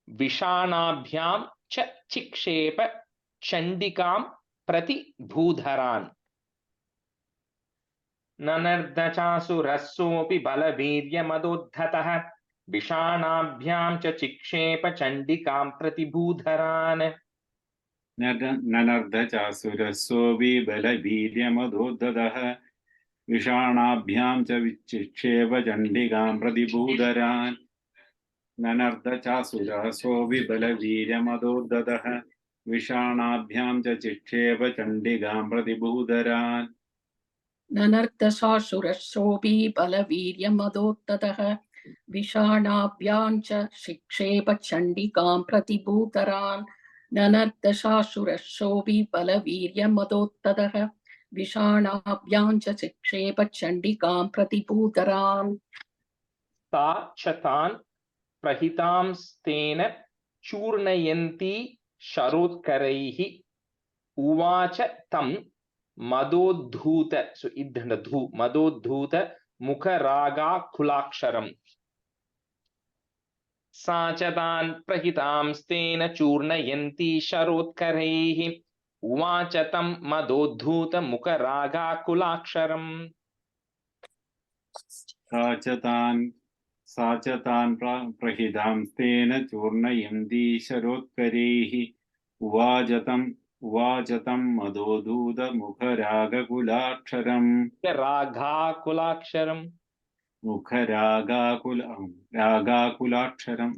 Vishanabhyam Cha Chikshepa Chandikam Prati Bhudharan. Nanarda Chasuras Sopi Balavirya Madodhataha Vishanabhyam Cha Chikshepa Chandikam Prati Bhudharan. Nanardha Chasurasovi Balaviryamadodadaha Vishanabhyam cha Vichiksheva Chandikam Pratibhudaran. Nanardha Chasurasovi Balaviryamadodadaha Vishanabhyam cha Chiksheva Chandikam Pratibhudaran. Nanartha Sasurasobi Balavirya Madottadaha Vishanabhyancha Shikshepa Chandikam Pratibhutaran. Nanartha Sasurasobi Balavirya Madottadaha Vishanabhyancha Shikshepa Chandikam Pratibhutaran. Sa Chatan Prahitam Stena Churnayanti Sharotkaraihi Uvacha Tam Madodhuta, so idhana dhu, Madodhuta Mukharaga Kulaksharam. Sachatan Prahitam Stena Churnayanti Sharotkaraihi Uvacha Tam Madodhuta Mukharaga Kulaksharam. Sachatan Prahidam Stena Churnayanti Sharotkareihi Uvajatam Madodhuta Mukharaga Kulaksharam. Raga Kulaksharam. Mukharaga Kulaksharam.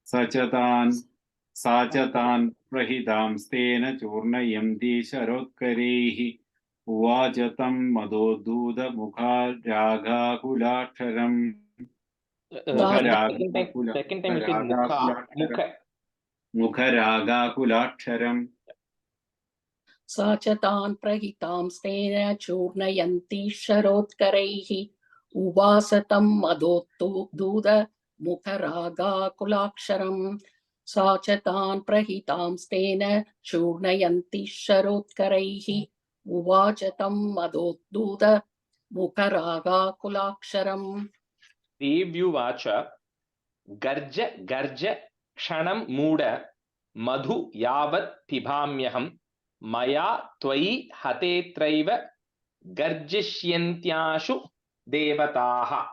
Sachatan Prahidam Stena Churnayanti Sharotkareihi Uvajatam Madodhuta Mukharaga Kulaksharam. Second time you said Mukha. Mukharaga Kulaksharam. Sachatan Prahitam Stena Churnayanti Sharotkaraihi Uvasatam Madodhuta Mukharaga Kulaksharam. Sachatan Prahitam Stena Churnayanti Sharotkaraihi Uvachatam Madodhuta Mukharaga Kulaksharam. Devyuvacha Garja Garja Kshanam Muda Madhu Yavat Pibhamyaham Maya Tvai Hate Traiva Garjishyantyashu Devataha.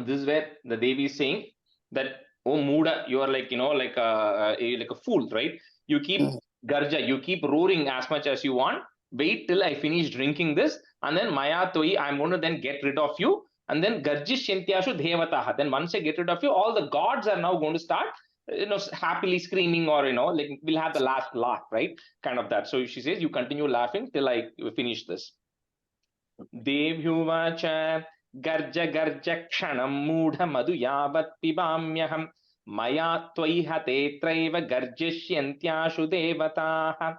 This is where the Devi is saying that, oh Muda, you are like, like a fool, right? You keep Garja, you keep roaring as much as you want. Wait till I finish drinking this, and then Maya Tvai, I'm going to then get rid of you. And then Garjishyantyashu Devataha. Then once I get rid of you, all the gods are now going to start, happily screaming, or like we'll have the last laugh, right? Kind of that. So she says, you continue laughing till I finish this. Devyuvacha Garja Garja Kshanam Mudha Madhu Yavat Pibamyaham Maya Tvai Hate Traiva Garjishyantyashu Devataha.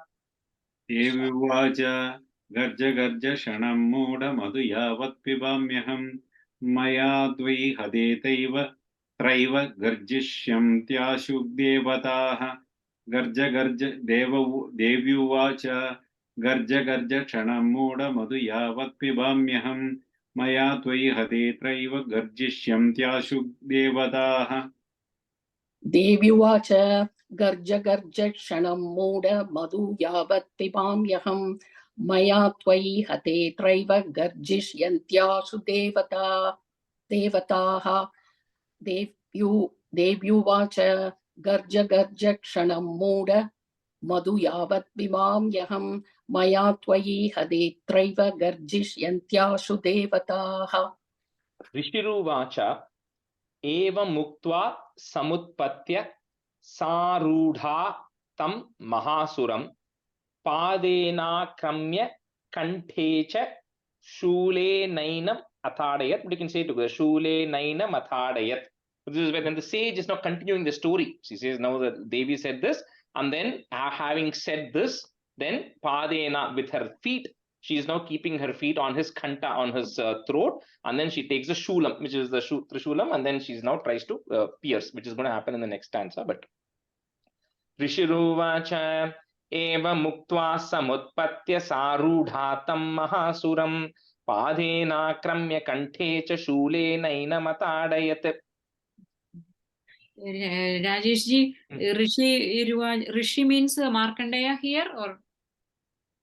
Devyuvacha Garja Garja Shanam Muda Madhu Yavat Pibamyaham Maya Tvai Hadetaiva Traiva Garjishyamtyashu Devataha. Garja Garja Devyuvacha Garja Garja Kshanam Muda Madhu Yavat Pibamyaham Maya Tvai Hadetraiva Garjishyamtyashu Devataha. Devyuvacha Garja Garja Kshanam Muda Madhu Yavat Pibamyaham Maya Tvai Hate Traiva Garjishyantyashu Devataha. Devyuvacha Garja Garja Kshanam Muda Madhu Yavat Pibamyaham Maya Tvai Hate Traiva Garjishyantyashu Devataha. Rishiruvacha Eva Muktva Samutpatya Sarudha Tam Mahasuram Padena Kramya Kantecha Shule Nainam Athadayat. But you can say it together, Shule Nainam Athadayat. This is where then the sage is now continuing the story. She says, now that Devi said this, and then having said this, then Padena, with her feet, she is now keeping her feet on his kanta, on his throat, and then she takes the shulam, which is the trishulam, and then she's now tries to pierce, which is going to happen in the next stanza. But Rishiruvacha eva muktva samutpatya sarudhatam mahasuram padena kramya kanthe cha shule naina matadayat. Rajesh ji, Rishi means Markandeya here, or?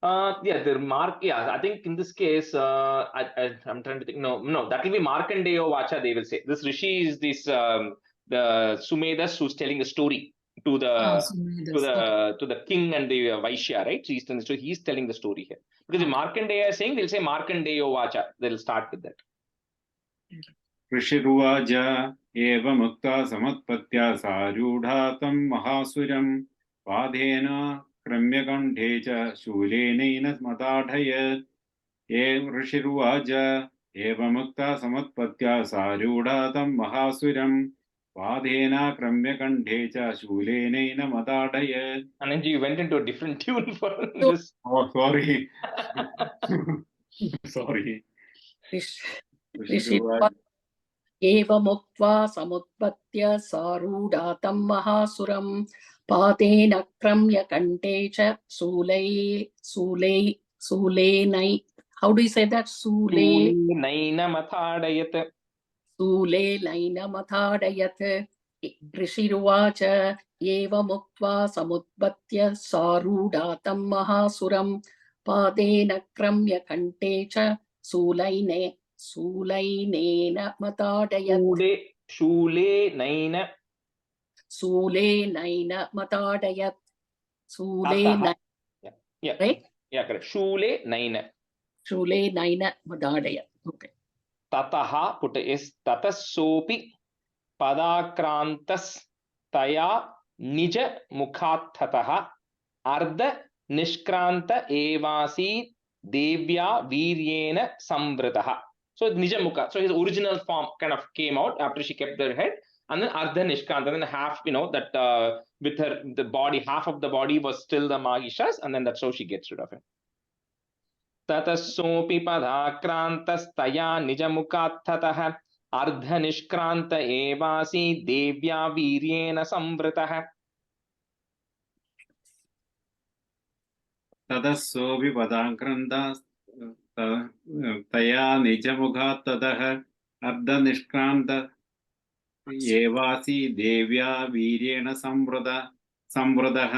Yeah, I think in this case, I'm trying to think. No, that will be Markandeya Vacha. They will say this Rishi is this the Sumedas who's telling the story to the king and the Vaishya, right? So he's telling the story here, because if Markandeya is saying, they'll say Markandeya Vacha. They'll start with that. ऋषिरुवाच एवमुक्ता समत्पत्या सारूढातं महासुरं पादेन क्रम्यकण्ठे च शूलेनैन मताढयत्. ऋषिरुवाच एवमुक्ता समत्पत्या सारूढातं महासुरं पादेन क्रम्यकण्ठे च शूलेनैन मताढयत्. Anand ji, you went into a different tune for this. Oh, sorry. Sorry. ऋषिरुवाच एवमुक्त्वा समुत्पत्य सारूढातं महासुरं पादेन क्रम्य कण्ठे च शूलेनै. How do you say that? Shuleinamathadayat. शूलेनैनमथाडयत्. ऋषिरुवाच एवमुक्त्वा समुत्पत्य सारूढातं महासुरं पादेन क्रम्य कण्ठे च शूलेनेन मताडयत्. शूलेनैन मताडयत्. Right? Yeah, correct. शूलेनैन मताडयत्. Okay. Tataha put is tatasopi padakrantas taya nija mukhatataha ardha nishkranta evasi devya viryena samvritaha. So nija mukha, so his original form kind of came out after she kept her head, and then ardha nishkranta, then half, that with her, the body, half of the body was still the Mahishas, and then that's how she gets rid of him. ततस्सोऽपि पदाक्रान्तस्तया निजमुखात्ततः अर्धनिष्क्रान्त एवासी देव्या वीर्येण संवृतः. ततस्सोऽपि पदाक्रान्तस्तया निजमुखात्ततः अर्धनिष्क्रान्त एवासी देव्या वीर्येण संवृतः.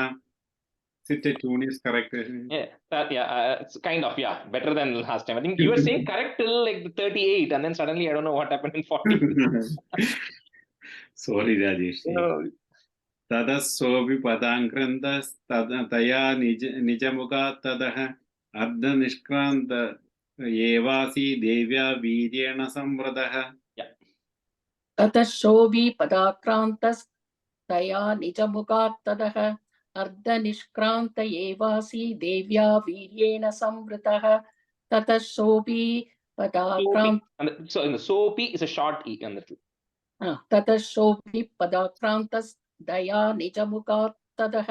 The tune is correct. Yeah, it's kind of, better than last time. I think you were saying correct till like the 38, and then suddenly I don't know what happened in 40. Sorry, Rajesh. Tadassovi padankrantas nijamukhatadah ardhanishkranta evasi devya viryena samvrataha. ततशोभि पदाक्रान्तस्तया निजमुखात्ततः अर्धनिष्क्रान्त एवासी देव्या वीर्येण संवृतः. ततशोभि पदाक्रान्त. So in the sopi is a short e on the two. ततशोभि पदाक्रान्तस्तया निजमुखात्ततः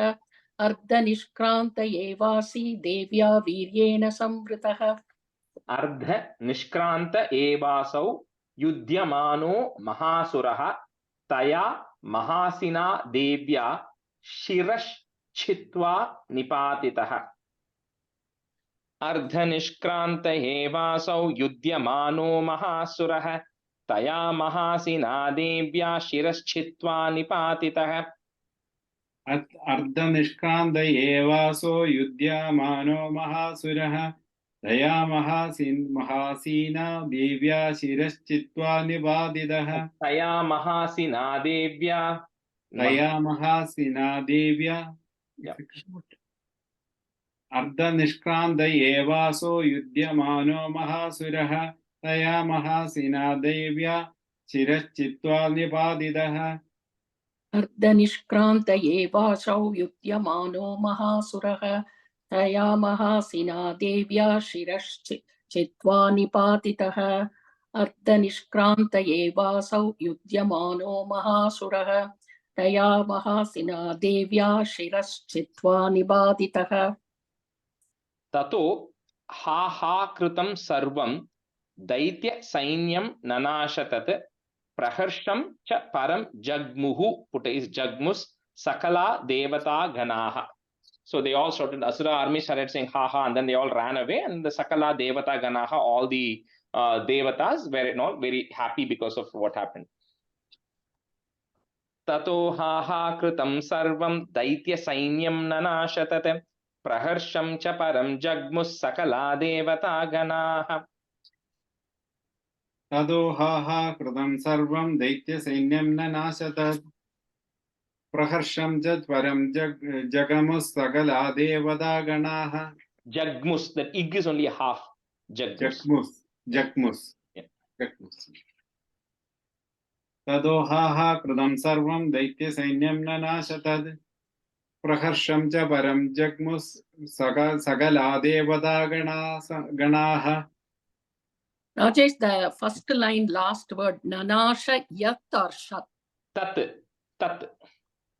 अर्धनिष्क्रान्त एवासी देव्या वीर्येण संवृतः. अर्ध निष्क्रांत एवासौ युध्यमानो महासुरः तया महासिना देव्या शिरश्छित्वा निपातितः. अर्ध निष्क्रांत एवासौ युध्यमानो महासुरः तया महासिना देव्या शिरश्छित्वा निपातितः. अर्धनिष्क्रान्त एवासो युध्यमानो महासुरः तया महासीना देव्या शिरश्चित्वा निपातितः. तया महासिना देव्या. अर्धनिष्क्रान्त एवासो युध्यमानो महासुरः तया महासिना देव्या शिरश्चित्वा निपातितः. अर्धनिष्क्रान्त एवासौ युध्यमानो महासुरः तया महासिना देव्या शिरश्चित्वा निपातितः. अर्धनिष्क्रान्त एवासौ युध्यमानो महासुरः तया महासिना देव्या शिरश्चित्वा निपातितः. ततो ha ha kritam sarvam daitya sainyam nanashatat praharsham cha param jagmuhu. Putta is jagmus sakala devata ganaha. So they all shouted, Asura army started saying ha ha, and then they all ran away, and the sakala devata ganaha, all the devatas were very happy because of what happened. Tato ha ha kritam sarvam daitya sainyam nanashatat praharsham cha param jagmus sakala devata ganaha. तदो हा कृतं सर्वं दैत्यसैन्यं न नाशतत् प्रहर्षं च परं जगमुः सकला देवता गणाः. Jagmus, that ig is only a half. Jagmus. Jagmus. Yeah. Jagmus. तदो हा कृतं सर्वं दैत्यसैन्यं न नाशतत् प्रहर्षं च परं जग्मुः सकला देवता गणाः. Rajesh, the first line, last word, nanasha yat or shat? Tat, tat,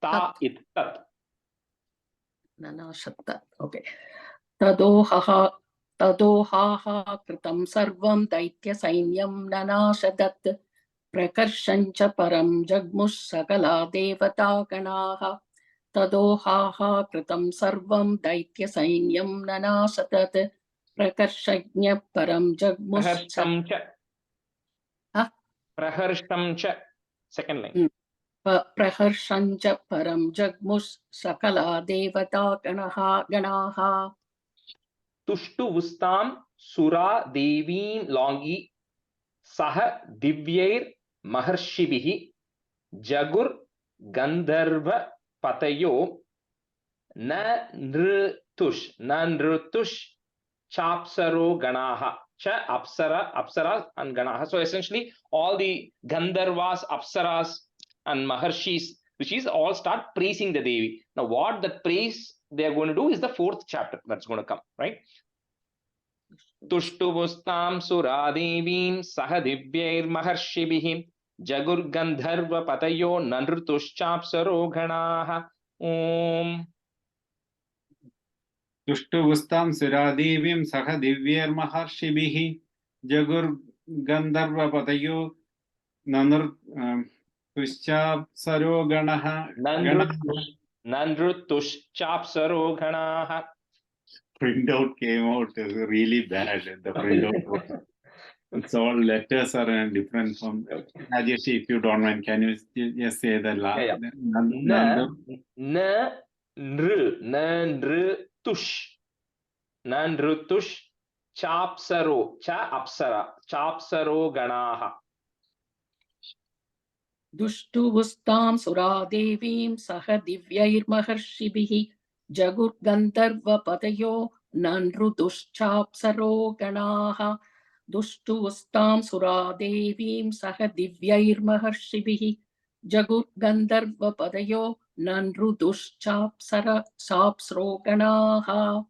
ta it, tat. Nanasha tat. Okay. Tadoha kritam sarvam daitya sainyam nanashadat prakarshancha param jagmus sakala devata ganaha. Tadoha kritam sarvam daitya sainyam nanashatat prakarshanya param jagmus Praharsham cha. Second line. Praharshanja param jagmus sakala devata ganaha. Tushtu vustam sura devim longi saha divyair maharshibihi jagur gandharva patayo na nrutush chapsaro ganaha cha apsara and ganaha. So essentially all the gandharvas, apsaras and maharshis, which is all start praising the Devi. Now what the praise they are going to do is the fourth chapter that's going to come, right? Tushtuvustam suradevim sahadivyair maharshibihim jagur gandharva patayo nanrutushchapsaro ganaha. Om. तुष्टुवुस्तां सुरादेवीं सह दिव्यैर्महर्षिभिः जगुर्गन्धर्वपतयो ननृतुश्चाप्सरो गणः. Nanrutushchapsaro ganaha. Printout came out really bad. The printout was, it's all letters are different from. Rajesh, if you don't mind, can you just say the last? Nanrutush chapsaro cha apsara chapsaro ganaha. Dushtuvustam suradevim saha divyair maharshibihi jagur gandharva patayo nanrudushchapsaro ganaha. Dushtuvustam suradevim saha divyair maharshibihi jagur gandharva patayo nanrudushchapsaro ganaha.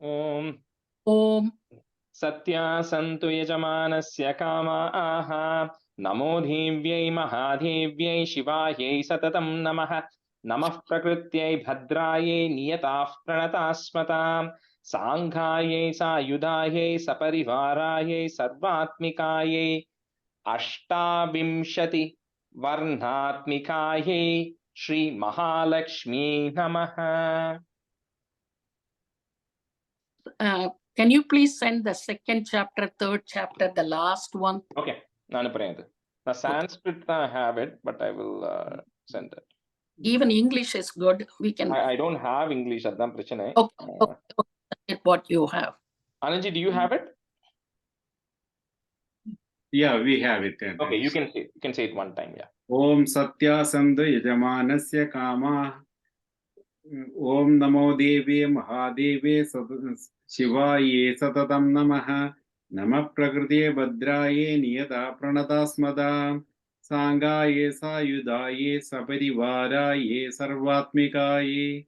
Om. Om. Satya santu yajamanasya kama aha. Namo dhivyai mahadhivyai shivayai satatam namah. Namah prakrityai bhadrayai niyatah pranatasmatam. Sanghayai sayudayai saparivarayai sarvatmikayai ashtavimshati varnatmikayai Shri Mahalakshmi Namaha. Can you please send the second chapter, third chapter, the last one? Okay. The Sanskrit I have it, but I will send it. Even English is good. We can. I don't have English. Okay. What you have. Ananji, do you have it? Yeah, we have it. Okay, you can say it one time. Yeah. Om Satya Sandhu Yajamanasya Kama. Om Namo Devi Mahadeve Shivaye Satatam Namaha. Namah Prakriti Bhadraye Niyata Pranatasmada. Sangaye Sayudaye Saparivaraye Sarvatmikaye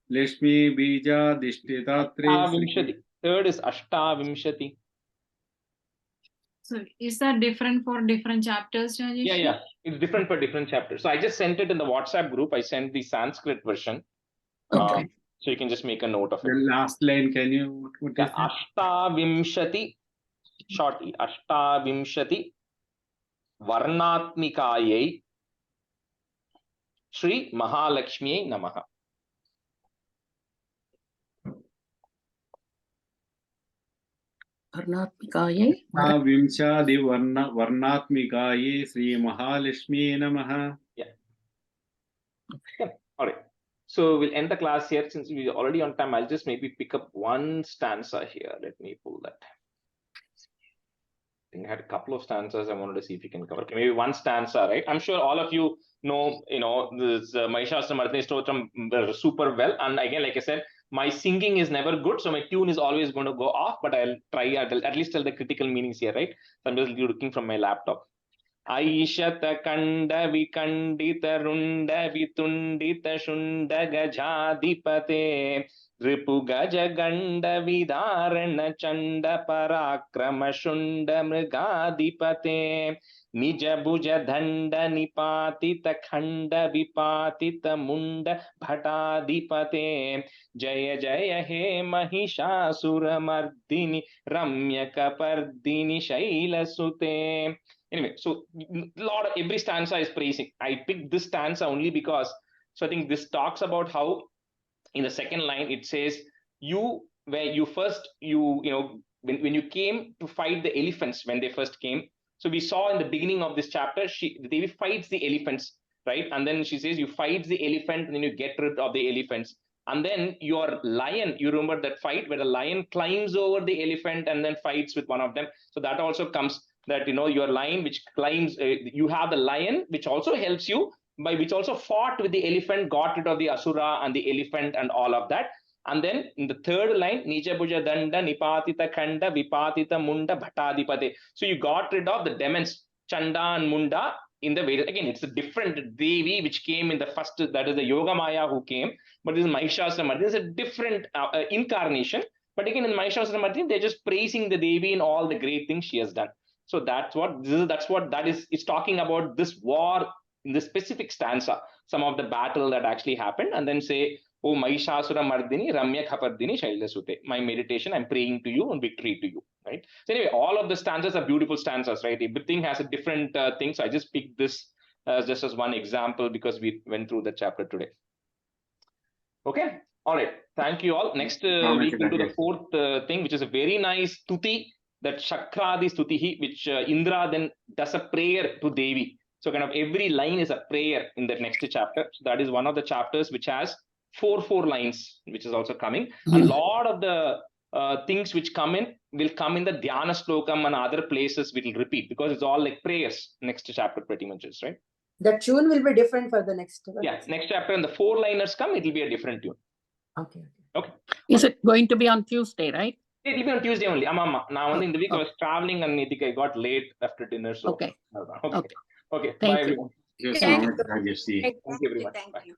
Lakshmi Bija Dishtitatre. Third is Ashtavimshati. So is that different for different chapters, Rajesh? Yeah. It's different for different chapters. So I just sent it in the WhatsApp group. I sent the Sanskrit version. Okay. So you can just make a note of The it. last line, can you, what is Yeah, that? Ashtavimshati, shortly, Ashtavimshati Varnatmikayai Shri Mahalakshmi Namaha. Varnatmikaye. Vimshadi Varnatmikaye Sri Mahalakshmi Namaha. Yeah. All right. So we'll end the class here since we're already on time. I'll just maybe pick up one stanza here. Let me pull that. I think I had a couple of stanzas I wanted to see if you can cover. Okay, maybe one stanza, right? I'm sure all of you know, this Mahishasura Stotram super well. And again, like I said, my singing is never good, so my tune is always going to go off. But I'll try at least tell the critical meanings here, right? So I'm just looking from my laptop. Aishata Kanda Vikandita Runda Vitundita Shunda Gajadipate Ripu Gajaganda Vidarana Chanda Parakrama Shunda Mrigadipate Nija Bhuja Dhanda Nipatita Khanda Vipatita Munda Bhatadipate Jaya Jaya He Mahishasura Mardini Ramya Kapardini Shaila Sute. Anyway, so every stanza is praising. I picked this stanza only because, so I think this talks about how in the second line it says, when you came to fight the elephants when they first came. So we saw in the beginning of this chapter, Devi fights the elephants, right? And then she says you fight the elephant and then you get rid of the elephants. And then your lion, you remember that fight where the lion climbs over the elephant and then fights with one of them. So that also comes that, your lion which climbs, you have the lion which also helps you, which also fought with the elephant, got rid of the asura and the elephant and all of that. And then in the third line, Nija Bhuja Danda Nipatita Khanda Vipatita Munda Bhatadipate. So you got rid of the demons, Chanda and Munda. In the way, again, it's a different Devi which came in the first, that is the Yoga Maya who came, but this is Mahishasura. This is a different incarnation. But again, in Mahishasura, they're just praising the Devi in all the great things she has done. So that's what that is. It's talking about this war in the specific stanza, some of the battle that actually happened, and then say, "Oh Mahishasura Mardini Ramya Khapardini Shailasute." My meditation, I'm praying to you and victory to you. Right. So anyway, all of the stanzas are beautiful stanzas, right? Everything has a different thing. So I just picked this just as one example because we went through the chapter today. Okay. All right. Thank you all. Next week we'll do the fourth thing, which is a very nice stuti, that Shakradi Stutihi, which Indra then does a prayer to Devi. So kind of every line is a prayer in the next chapter. So that is one of the chapters which has four lines, which is also coming. A lot of the things which will come in the Dhyana Slokam and other places we will repeat because it's all like prayers. Next chapter pretty much is, right? The tune will be different for the next one. Yeah, next chapter and the 4 liners come, it will be a different tune. Okay. Is it going to be on Tuesday, right? It will be on Tuesday only. Now in the week I was traveling and I think I got late after dinner. So Okay. Okay. Thank Bye you. everyone. Yes, Thank Rajesh. Thank you very much. Thank Bye. you.